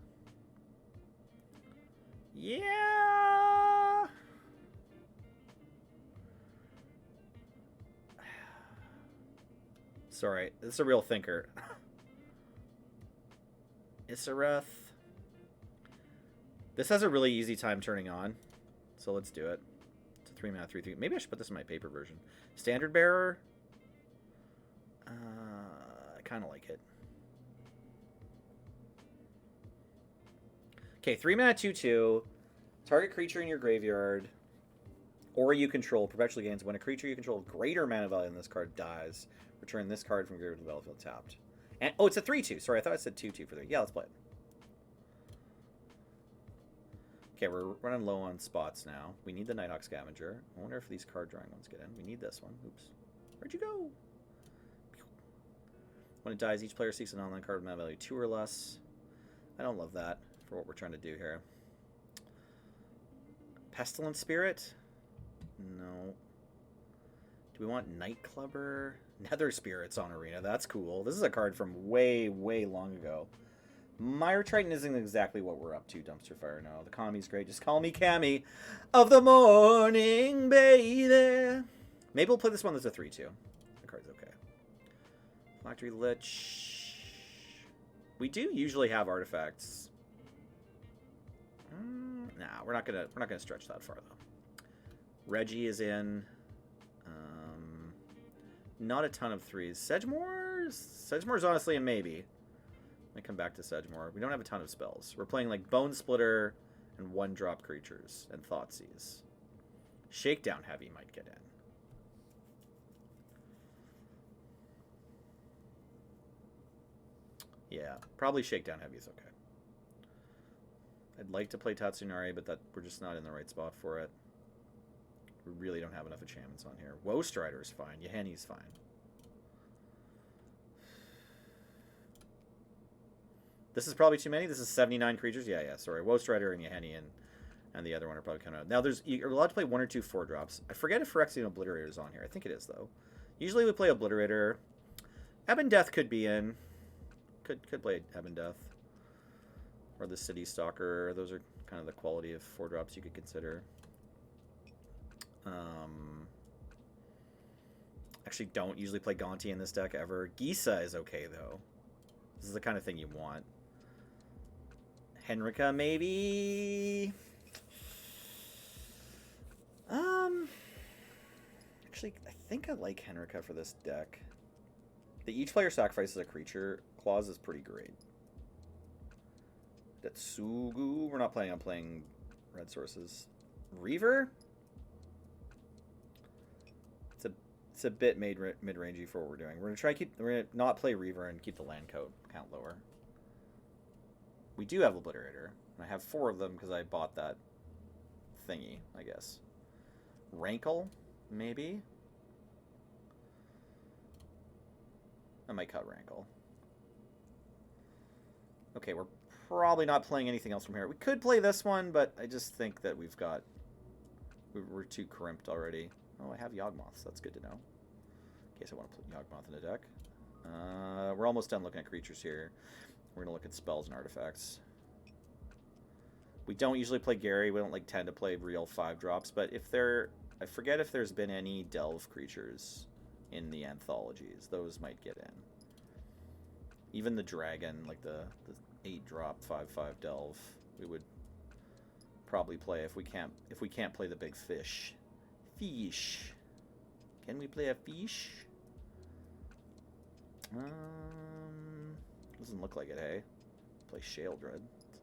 Yeah. Sorry, this is a real thinker. Isareth. This has a really easy time turning on, so let's do it. It's a 3 mana 3/3. Maybe I should put this in my paper version. Standard Bearer. I kind of like it. Okay, 3 mana 2/2. Target creature in your graveyard or you control perpetually gains. When a creature you control of greater mana value than this card dies, return this card from graveyard to the battlefield tapped. And oh, it's a 3/2. Sorry, I thought I said 2/2 for 3. Yeah, let's play it. Okay, we're running low on spots now. We need the Nighthawk Scavenger. I wonder if these card drawing ones get in. We need this one. Oops. Where'd you go? When it dies, each player seeks an online card with mana value 2 or less. I don't love that for what we're trying to do here. Pestilent Spirit? No. Do we want Nightclubber? Nether Spirits on Arena. That's cool. This is a card from way, way long ago. Mire Triton isn't exactly what we're up to, Dumpster Fire. No, the Kami's great. Just call me Cammy of the morning, baby. Maybe we'll play this one that's a 3/2. The card's okay. Factory Lich. We do usually have artifacts. Nah, we're not gonna stretch that far though. Reggie is in. Not a ton of 3s. Sedgemore's honestly a maybe. I come back to Sedgemoore. We don't have a ton of spells. We're playing like Bone Splitter and 1-drop creatures and Thoughtseize. Shakedown Heavy might get in. Yeah, probably Shakedown Heavy is okay. I'd like to play Tatsunari, but we're just not in the right spot for it. We really don't have enough enchantments on here. Woe Strider is fine. Yaheni's fine. This is probably too many. This is 79 creatures. Yeah, sorry. Woe Strider and Yaheni and the other one are probably coming out. Now, you're allowed to play 1 or 2 4-drops. I forget if Phyrexian Obliterator is on here. I think it is, though. Usually we play Obliterator. Ebon Death could be in. Could play Ebon Death. Or the City Stalker. Those are kind of the quality of 4-drops you could consider. Actually don't usually play Gonti in this deck ever. Gisa is okay, though. This is the kind of thing you want. Henrika, maybe? Actually, I think I like Henrika for this deck. The each player sacrifices a creature clause is pretty great. Datsugu, we're not planning on playing red sources. Reaver? It's a bit mid-rangey for what we're doing. We're gonna not play Reaver and keep the land count lower. We do have Obliterator. And I have 4 of them because I bought that thingy, I guess. Rankle, maybe? I might cut Rankle. Okay, we're probably not playing anything else from here. We could play this one, but I just think that we're too crimped already. Oh, I have Yawgmoths. That's good to know. In case I want to put Yawgmoth in the deck. We're almost done looking at creatures here. We're gonna look at spells and artifacts. We don't usually play Gary. We don't like tend to play real 5-drops, but if there, I forget if there's been any delve creatures in the anthologies. Those might get in. Even the dragon, like the 8-drop 5/5 delve, we would probably play if we can't play the big fish. Fish. Can we play a fish? Doesn't look like it, hey? Play Shale Dread.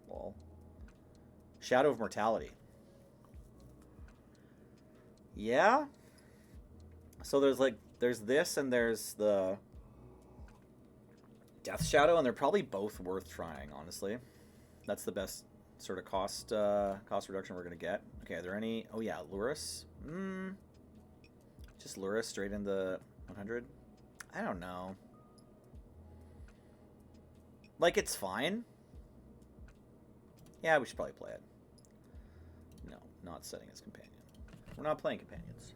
Lol. Shadow of Mortality. Yeah? So there's this and there's the Death Shadow, and they're probably both worth trying, honestly. That's the best sort of cost reduction we're going to get. Okay, are there any... Oh yeah, Lurus. Just Lurus straight into 100? I don't know. Like, it's fine. Yeah, we should probably play it. No, not setting as companion. We're not playing companions.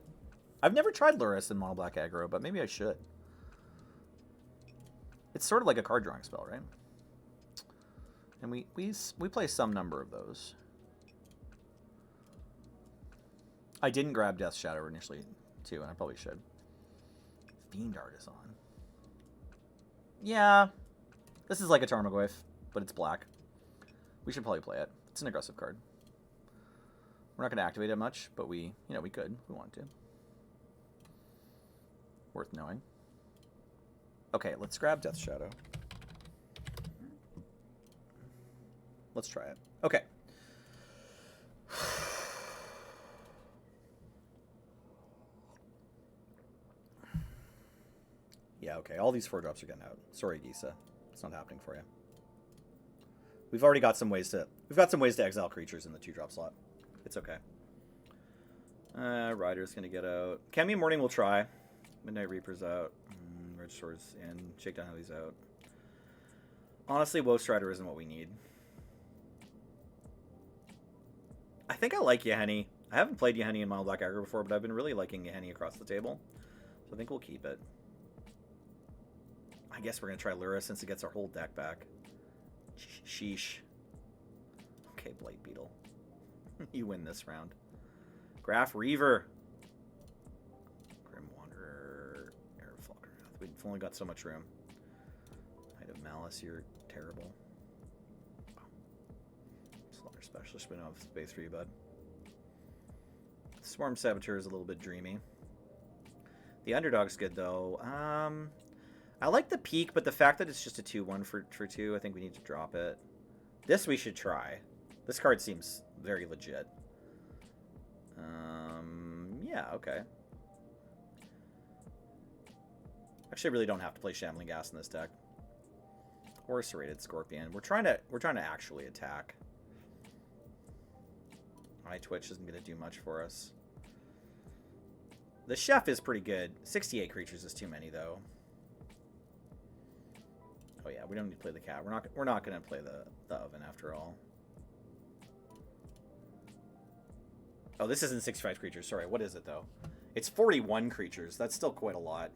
I've never tried Lurus in mono black aggro, but maybe I should. It's sort of like a card drawing spell, right? And we play some number of those. I didn't grab Death Shadow initially, too, and I probably should. Fiend Art is on. Yeah. This is like a Tarmogoyf, but it's black. We should probably play it. It's an aggressive card. We're not going to activate it much, but we could if we want to. Worth knowing. Okay, let's grab Death Shadow. Let's try it. Okay. Yeah, okay. All these 4-drops are getting out. Sorry, Gisa. It's not happening for you. We've already got some ways to... We've got some ways to exile creatures in the 2-drop slot. It's okay. Rider's going to get out. Chemi Morning will try. Midnight Reaper's out. Regisaur's in. Shakedown Heavy's out. Honestly, Woe Strider isn't what we need. I think I like Yahenni. I haven't played Yahenni in Mono Black Aggro before, but I've been really liking Yahenni across the table. So I think we'll keep it. I guess we're going to try Lura since it gets our whole deck back. Sheesh. Okay, Blight Beetle. You win this round. Graph Reaver. Grim Wanderer. Air Falconer. We've only got so much room. Height of Malice, you're terrible. Slaughter Specialist, but no space for you, bud. Swarm Saboteur is a little bit dreamy. The Underdog's good, though. I like the Peak, but the fact that it's just a 2/1 for 2, I think we need to drop it. This we should try. This card seems very legit. Yeah, okay. Actually, I really don't have to play Shambling Gas in this deck. Or Serrated Scorpion. We're trying to actually attack. Eye Twitch isn't going to do much for us. The Chef is pretty good. 68 creatures is too many, though. Oh yeah, we don't need to play the cat. We're not going to play the oven after all. Oh, this isn't 65 creatures. Sorry, what is it though? It's 41 creatures. That's still quite a lot,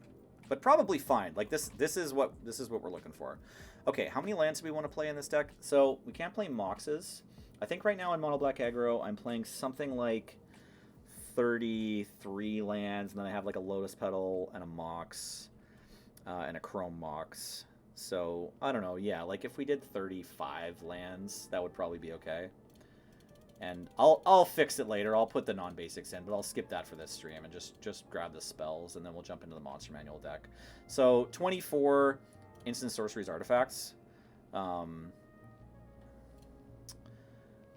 but probably fine. Like this is what we're looking for. Okay, how many lands do we want to play in this deck? So we can't play Moxes. I think right now in Mono Black Aggro, I'm playing something like 33 lands, and then I have like a Lotus Petal and a Mox and a Chrome Mox. So I don't know. Yeah, like if we did 35 lands, that would probably be okay. And I'll fix it later. I'll put the non-basics in, but I'll skip that for this stream and just grab the spells, and then we'll jump into the Monster Manual deck. So 24 instant sorceries artifacts. We're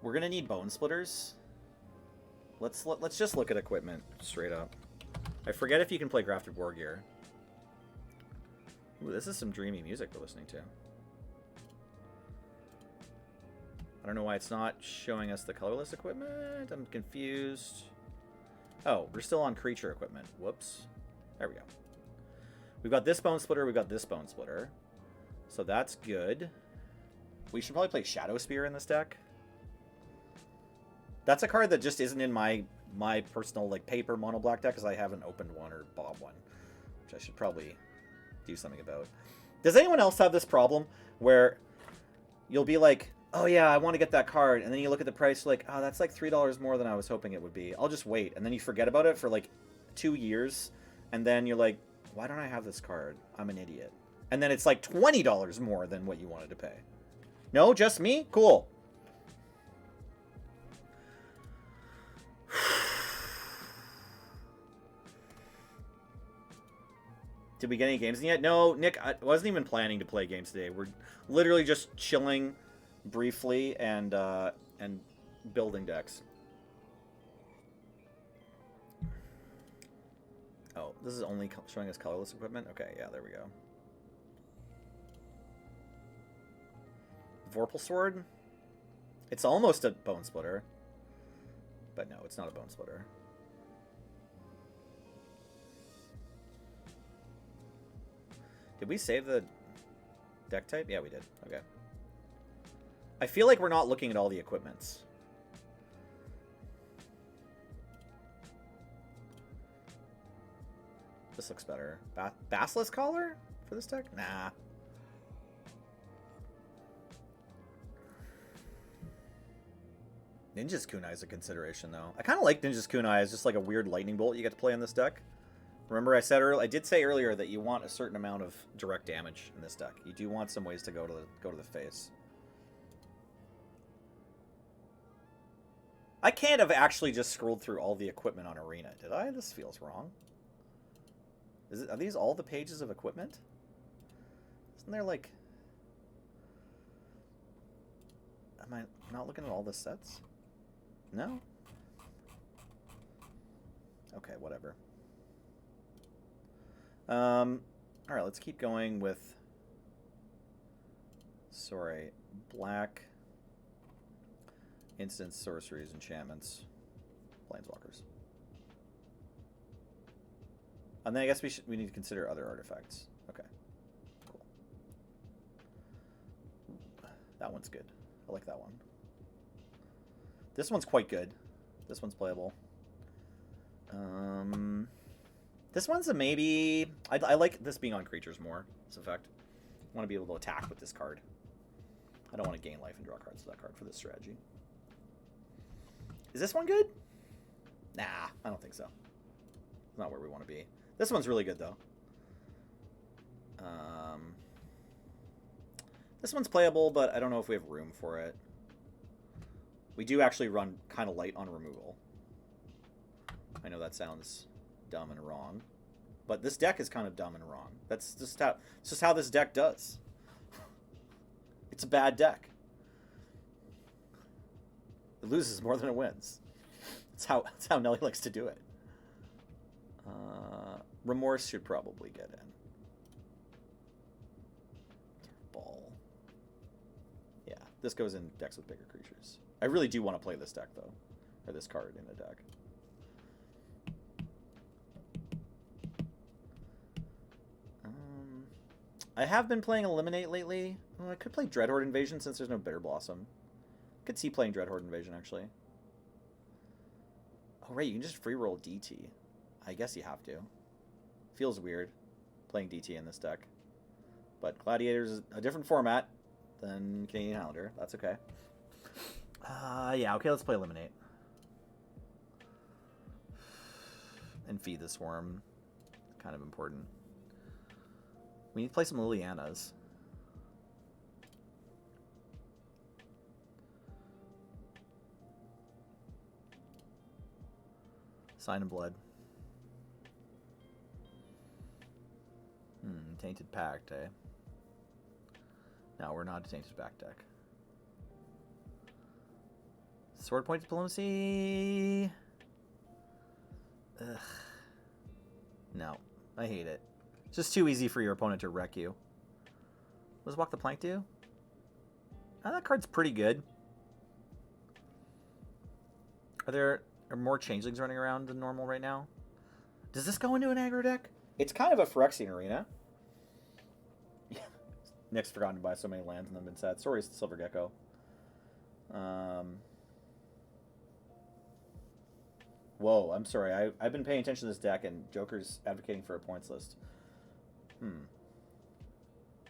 gonna need Bone Splitters. Let's just look at equipment straight up. I forget if you can play Grafted War Gear. Ooh, this is some dreamy music we're listening to. I don't know why it's not showing us the colorless equipment. I'm confused. Oh, we're still on creature equipment. Whoops. There we go. We've got this Bone Splitter. We've got this Bone Splitter. So that's good. We should probably play Shadow Spear in this deck. That's a card that just isn't in my personal like paper mono black deck because I haven't opened one or bought one, which I should probably do something about. Does anyone else have this problem where you'll be like, oh yeah, I want to get that card, and then you look at the price, like, oh, that's like $3 more than I was hoping it would be. I'll just wait, and then you forget about it for like 2 years, and then you're like, why don't I have this card? I'm an idiot. And then it's like $20 more than what you wanted to pay. No, just me? Cool. Did we get any games in yet? No, Nick, I wasn't even planning to play games today. We're literally just chilling briefly and building decks. Oh, this is only showing us colorless equipment? Okay, yeah, there we go. Vorpal Sword? It's almost a Bone Splitter. But no, it's not a Bone Splitter. Did we save the deck type? Yeah, we did. Okay. I feel like we're not looking at all the equipments. This looks better. Basilisk Collar for this deck? Nah. Ninja's Kunai is a consideration, though. I kind of like Ninja's Kunai as just like a weird lightning bolt you get to play on this deck. Remember, I did say earlier that you want a certain amount of direct damage in this deck. You do want some ways to go to the face. I can't have actually just scrolled through all the equipment on Arena, did I? This feels wrong. Are these all the pages of equipment? Isn't there like... Am I not looking at all the sets? No? Okay, whatever. Alright, let's keep going with... Sorry. Black... Instants, sorceries, enchantments, planeswalkers. And then I guess we need to consider other artifacts. Okay. Cool. That one's good. I like that one. This one's quite good. This one's playable. This one's a maybe. I like this being on creatures more, this effect. I want to be able to attack with this card. I don't want to gain life and draw cards with that card for this strategy. Is this one good? Nah, I don't think so. It's not where we want to be. This one's really good, though. This one's playable, but I don't know if we have room for it. We do actually run kind of light on removal. I know that sounds dumb and wrong, but this deck is kind of dumb and wrong. That's just how this deck does. It's a bad deck. It loses more than it wins. That's how Nelly likes to do it. Remorse should probably get in. Ball. Yeah, this goes in decks with bigger creatures. I really do want to play this deck, though. Or this card in a deck. I have been playing Eliminate lately. Well, I could play Dreadhorde Invasion since there's no Bitter Blossom. Could see playing Dreadhorde Invasion, actually. Oh, right, you can just free roll DT. I guess you have to. Feels weird playing DT in this deck. But Gladiator is a different format than Canadian Highlander. That's okay. Yeah, okay, let's play Eliminate. And feed the Swarm. Kind of important. We need to play some Lilianas. Sign of Blood. Tainted Pact, eh? No, we're not a Tainted Pact deck. Sword Point Diplomacy. Ugh. No, I hate it. It's just too easy for your opponent to wreck you. What does Walk the Plank do? Oh, that card's pretty good. Are more changelings running around than normal right now? Does this go into an aggro deck? It's kind of a Phyrexian Arena. Nick's forgotten to buy so many lands and then been sad. Sorry, it's the Silver Gecko. Whoa, I'm sorry. I've been paying attention to this deck, and Joker's advocating for a points list.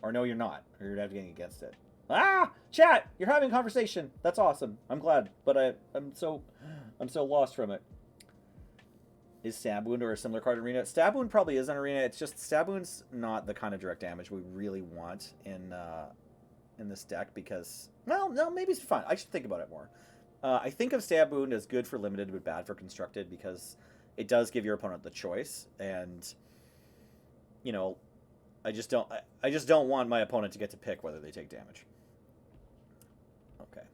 Or no, you're not. Or you're advocating against it. Ah, chat, you're having a conversation. That's awesome. I'm glad, but I'm so lost from it. Is Stab Wound or a similar card Arena? Stab Wound probably is an Arena. It's just Stab Wound's not the kind of direct damage we really want in this deck because, well, no, maybe it's fine. I should think about it more. I think of Stab Wound as good for limited but bad for constructed because it does give your opponent the choice, and you know, I just don't want my opponent to get to pick whether they take damage. Okay.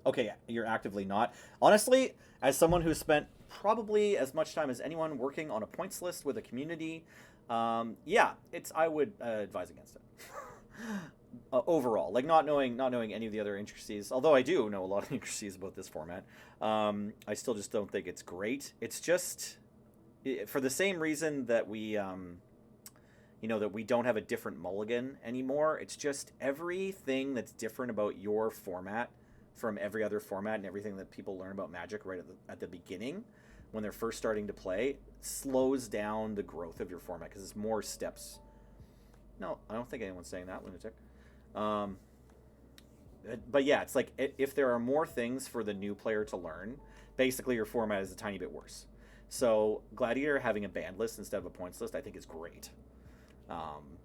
Okay, yeah, you're actively not. Honestly, as someone who's spent probably as much time as anyone working on a points list with a community, yeah, I would advise against it. Overall, like not knowing any of the other intricacies, although I do know a lot of intricacies about this format, I still just don't think it's great. It's just for the same reason that we that we don't have a different mulligan anymore. It's just everything that's different about your format from every other format and everything that people learn about Magic right at the beginning when they're first starting to play slows down the growth of your format because it's more steps. No, I don't think anyone's saying that, Lunatic. But yeah, it's like if there are more things for the new player to learn, basically your format is a tiny bit worse. So Gladiator having a banned list instead of a points list I think is great.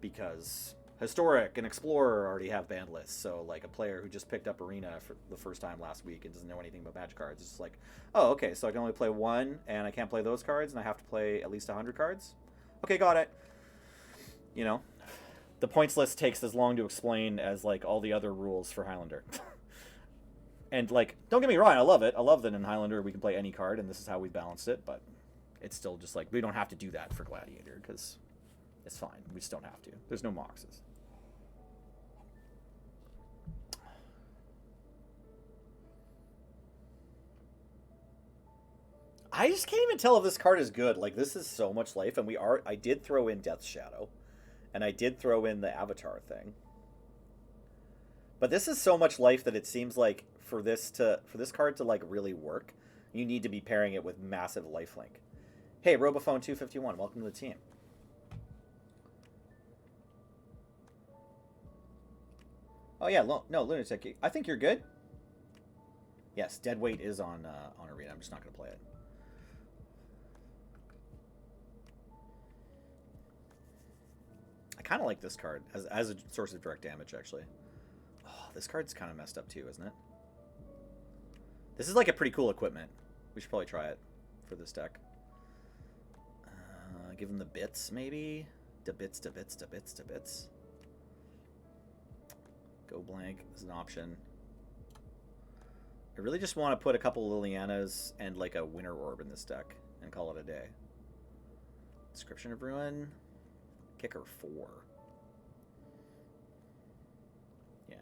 Because Historic and Explorer already have banned lists, so like a player who just picked up Arena for the first time last week and doesn't know anything about Magic cards, it's just like, oh, okay, so I can only play one, and I can't play those cards, and I have to play at least 100 cards? Okay, got it. You know, the points list takes as long to explain as like all the other rules for Highlander. And like, don't get me wrong, I love it. I love that in Highlander we can play any card, and this is how we balanced it, but it's still just like, we don't have to do that for Gladiator, because it's fine. We just don't have to. There's no Moxes. I just can't even tell if this card is good. Like, this is so much life, and I did throw in Death's Shadow, and I did throw in the Avatar thing. But this is so much life that it seems like for this card to like really work, you need to be pairing it with massive lifelink. Hey, Robophone251, welcome to the team. Oh yeah, no, Lunatic. I think you're good. Yes, Deadweight is on Arena. I'm just not going to play it. I kind of like this card as a source of direct damage, actually. Oh, this card's kind of messed up too, isn't it? This is like a pretty cool equipment. We should probably try it for this deck. Give him the bits, maybe? Da bits. Go blank is an option. I really just want to put a couple Lilianas and like a Winter Orb in this deck and call it a day. Description of Ruin. Kicker 4. Yeah.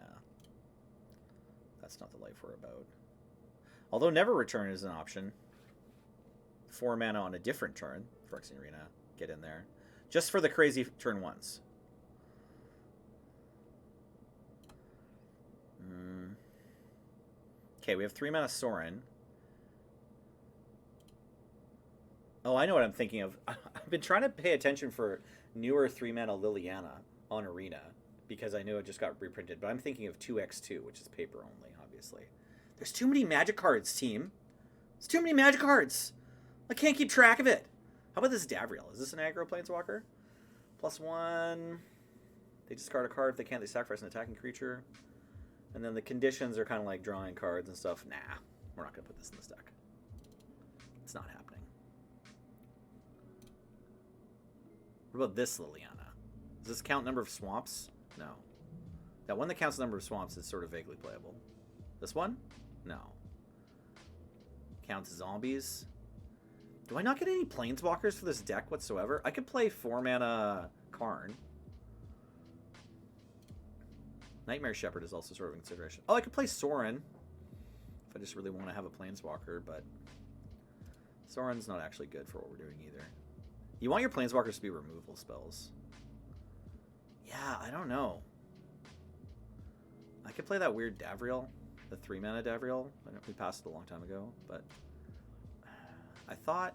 That's not the life we're about. Although Never Return is an option. 4 mana on a different turn. Phyrexian Arena. Get in there. Just for the crazy turn ones. Okay, we have 3 mana Sorin. Oh, I know what I'm thinking of. I've been trying to pay attention for newer 3 mana Liliana on Arena because I knew it just got reprinted. But I'm thinking of 2x2, which is paper only, obviously. There's too many Magic cards, team. There's too many Magic cards. I can't keep track of it. How about this Davriel? Is this an aggro Planeswalker? +1. They discard a card. If they can't, they sacrifice an attacking creature. And then the conditions are kind of like drawing cards and stuff. Nah, we're not going to put this in this deck. It's not happening. What about this Liliana? Does this count number of swamps? No. That one that counts the number of swamps is sort of vaguely playable. This one? No. Counts zombies. Do I not get any planeswalkers for this deck whatsoever? I could play 4 mana Karn. Nightmare Shepherd is also sort of a consideration. Oh, I could play Sorin if I just really want to have a planeswalker, but Sorin's not actually good for what we're doing either. You want your planeswalkers to be removal spells. Yeah, I don't know. I could play that weird Davriel, the 3 mana Davriel. I know we passed it a long time ago, but I thought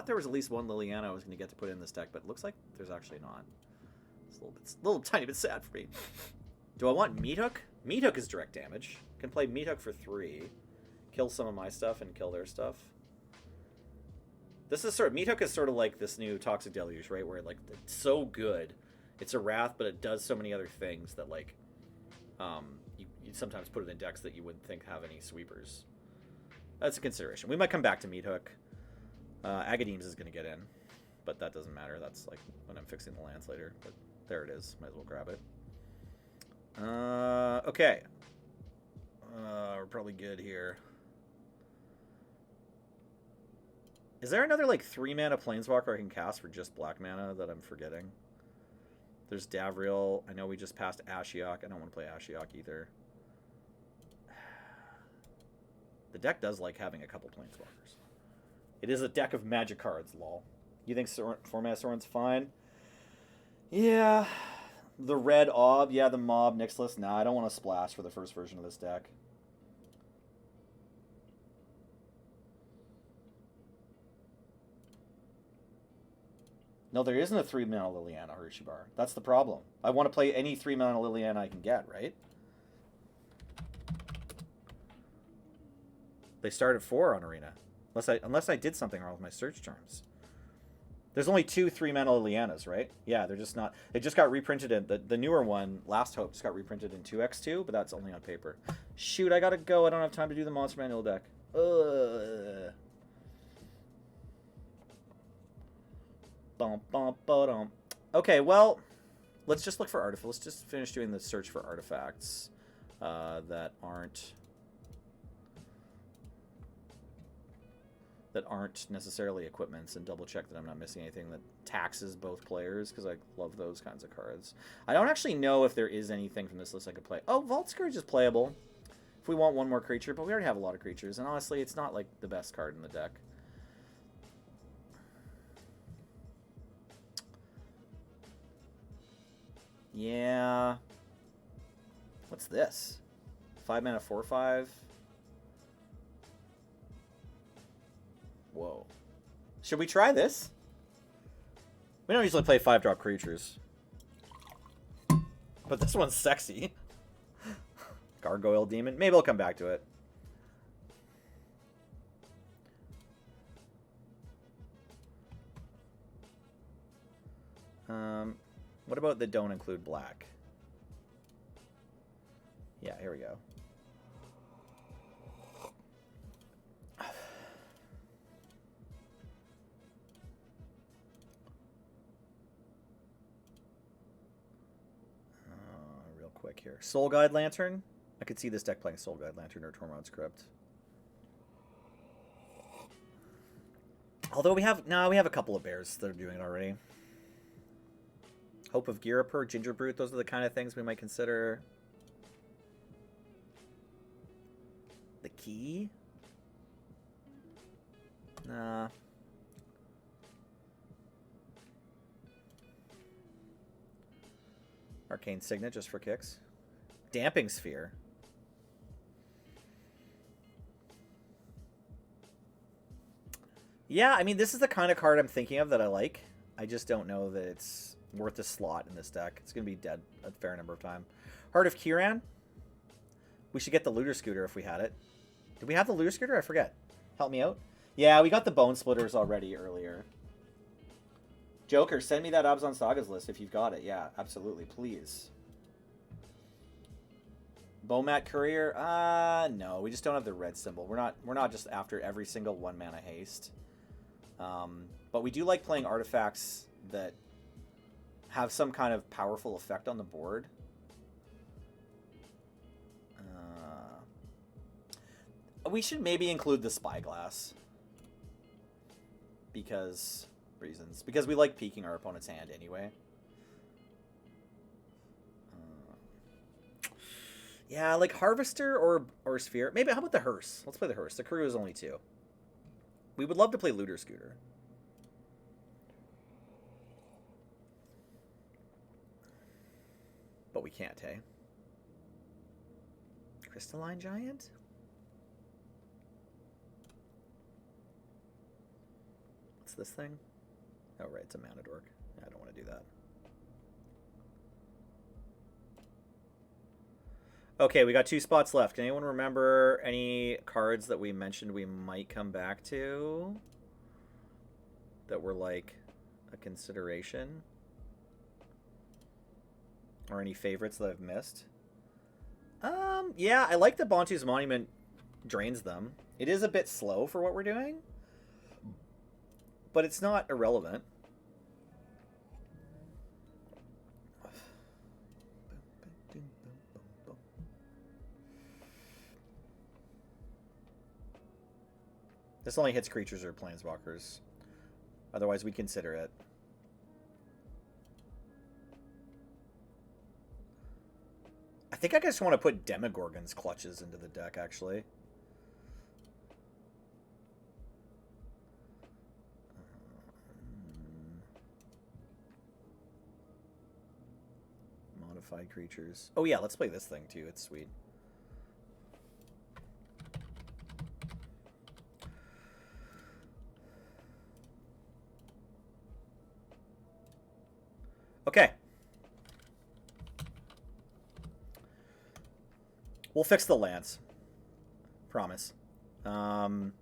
there was at least one Liliana I was going to get to put in this deck, but it looks like there's actually not. It's a little tiny bit sad for me. Do I want Meat Hook? Meat Hook is direct damage. Can play Meat Hook for 3. Kill some of my stuff and kill their stuff. This is sort of... Meat Hook is sort of like this new Toxic Deluge, right? Where, like, it's so good. It's a Wrath, but it does so many other things that, like... you sometimes put it in decks that you wouldn't think have any sweepers. That's a consideration. We might come back to Meat Hook. Agadeem's is going to get in. But that doesn't matter. That's, like, when I'm fixing the lands later. But there it is. Might as well grab it. Okay. We're probably good here. Is there another, like, 3-mana Planeswalker I can cast for just black mana that I'm forgetting? There's Davriel. I know we just passed Ashiok. I don't want to play Ashiok either. The deck does like having a couple Planeswalkers. It is a deck of magic cards, lol. You think 4-mana Sorin's fine? Yeah. The red Ob. Yeah, the Mob Nyxlis. Nah, I don't want to splash for the first version of this deck. No, there isn't a 3-mana Liliana or Ishibar. That's the problem. I want to play any 3-mana Liliana I can get, right? They start at 4 on Arena. Unless I did something wrong with my search terms. There's only 2 3-mana Lilianas, right? Yeah, they're just not... It just got reprinted in... The newer one, Last Hope, just got reprinted in 2x2, but that's only on paper. Shoot, I gotta go. I don't have time to do the Monster Manual deck. Ugh. Okay, well, let's just look for artifacts. Let's just finish doing the search for artifacts that aren't necessarily equipments, and double check that I'm not missing anything that taxes both players, because I love those kinds of cards. I don't actually know if there is anything from this list I could play. Oh, Vault Scourge is playable if we want one more creature, but we already have a lot of creatures, and honestly, it's not like the best card in the deck. Yeah. What's this? 5-mana 4/5. Whoa. Should we try this? We don't usually play 5-drop creatures. But this one's sexy. Gargoyle Demon. Maybe I'll come back to it. What about the don't include black? Yeah, here we go. Real quick here. Soul Guide Lantern. I could see this deck playing Soul Guide Lantern or Tormod's Crypt. Although we have a couple of bears that are doing it already. Hope of Girapur, Ginger Brute, those are the kind of things we might consider. The Key? Nah. Arcane Signet just for kicks. Damping Sphere. Yeah, I mean, this is the kind of card I'm thinking of that I like. I just don't know that it's worth a slot in this deck. It's going to be dead a fair number of time. Heart of Kiran. We should get the Looter Scooter if we had it. Did we have the Looter Scooter? I forget. Help me out. Yeah, we got the Bone Splitters already earlier. Joker, send me that Abzan Sagas list if you've got it. Yeah, absolutely. Please. Bomat Courier? No. We just don't have the red symbol. We're not just after every single 1-mana haste. But we do like playing artifacts that have some kind of powerful effect on the board. We should maybe include the Spyglass. Because we like peeking our opponent's hand anyway. Yeah, like Harvester or Sphere. Maybe, how about the Hearse? Let's play the Hearse. The crew is only 2. We would love to play Looter Scooter. But we can't, hey? Crystalline Giant? What's this thing? Oh, right, it's a Mana Dork. I don't want to do that. Okay, we got 2 spots left. Can anyone remember any cards that we mentioned we might come back to that were like a consideration? Or any favorites that I've missed? Yeah, I like that Bantu's Monument drains them. It is a bit slow for what we're doing, but it's not irrelevant. This only hits creatures or planeswalkers. Otherwise, we'd consider it. I think I just want to put Demogorgon's Clutches into the deck, actually. Modified creatures. Oh yeah, let's play this thing too. It's sweet. Okay. We'll fix the lands. Promise. But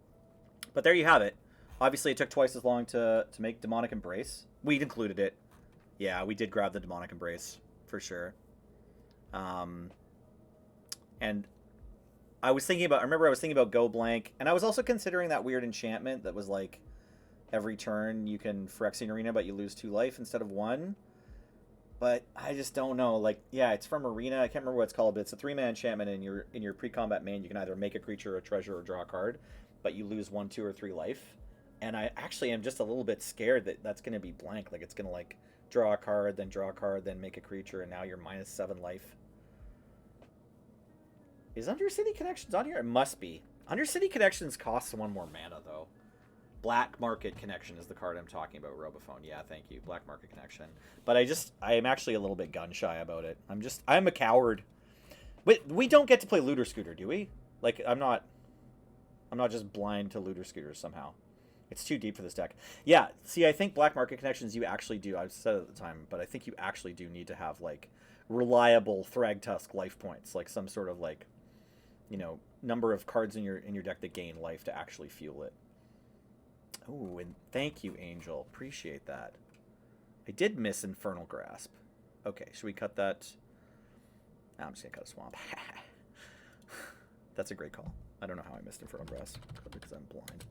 there you have it. Obviously, it took twice as long to make Demonic Embrace. We included it. Yeah, we did grab the Demonic Embrace, for sure. And I remember I was thinking about Go Blank, and I was also considering that weird enchantment that was like, every turn you can Phyrexian Arena, but you lose 2 life instead of 1. But I just don't know. Like, yeah, it's from Arena. I can't remember what it's called, but it's a 3-mana enchantment. In your pre-combat main, you can either make a creature, a treasure, or draw a card, but you lose 1, 2, or 3 life. And I actually am just a little bit scared that that's going to be blank. Like, it's going to like draw a card, then draw a card, then make a creature, and now you're -7 life. Is Undercity Connections on here? It must be. Undercity Connections costs 1 more mana though. Black Market Connection is the card I'm talking about, Robophone. Yeah, thank you. Black Market Connection. But I am actually a little bit gun-shy about it. I'm a coward. We don't get to play Looter Scooter, do we? Like, I'm not just blind to Looter Scooters somehow. It's too deep for this deck. Yeah, see, I think Black Market Connections, you actually do. I said it at the time, but I think you actually do need to have, like, reliable Thragtusk life points. Like, some sort of, like, you know, number of cards in your deck that gain life to actually fuel it. Oh, and thank you, Angel. Appreciate that. I did miss Infernal Grasp. Okay, should we cut that? No, I'm just going to cut a Swamp. That's a great call. I don't know how I missed Infernal Grasp. Because I'm blind.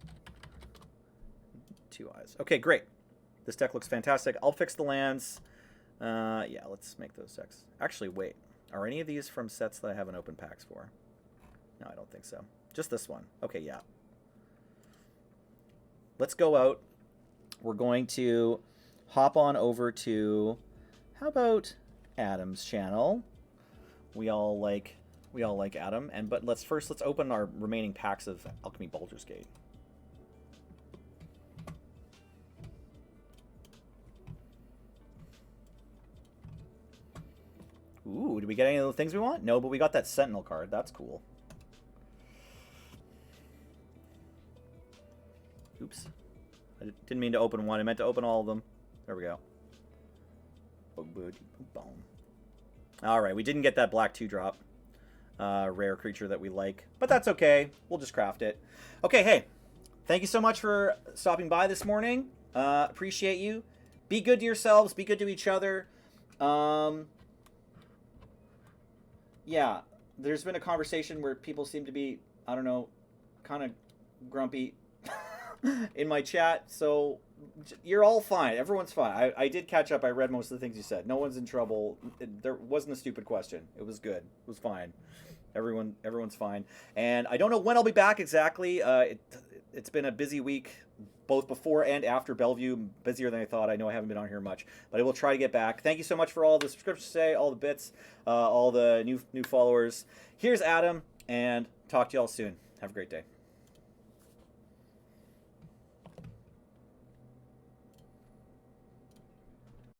2 eyes. Okay, great. This deck looks fantastic. I'll fix the lands. Yeah, let's make those decks. Actually, wait. Are any of these from sets that I haven't opened packs for? No, I don't think so. Just this one. Okay, yeah. Let's go out. We're going to hop on over to, how about Adam's channel? We all like Adam, but let's open our remaining packs of Alchemy Baldur's Gate. Ooh, did we get any of the things we want? No, but we got that Sentinel card. That's cool. Oops. I didn't mean to open one. I meant to open all of them. There we go. Alright, we didn't get that black 2-drop rare creature that we like. But that's okay. We'll just craft it. Okay, hey. Thank you so much for stopping by this morning. Appreciate you. Be good to yourselves. Be good to each other. Yeah, there's been a conversation where people seem to be, I don't know, kind of grumpy in my chat, so you're all fine. Everyone's fine. I did catch up. I read most of the things you said. No one's in trouble. There wasn't a stupid question. It was good. It was fine. Everyone's fine. And I don't know when I'll be back exactly. It's been a busy week, both before and after Bellevue. Busier than I thought. I know I haven't been on here much, but I will try to get back. Thank you so much for all the subscriptions today, all the bits, all the new followers. Here's Adam, and talk to y'all soon. Have a great day.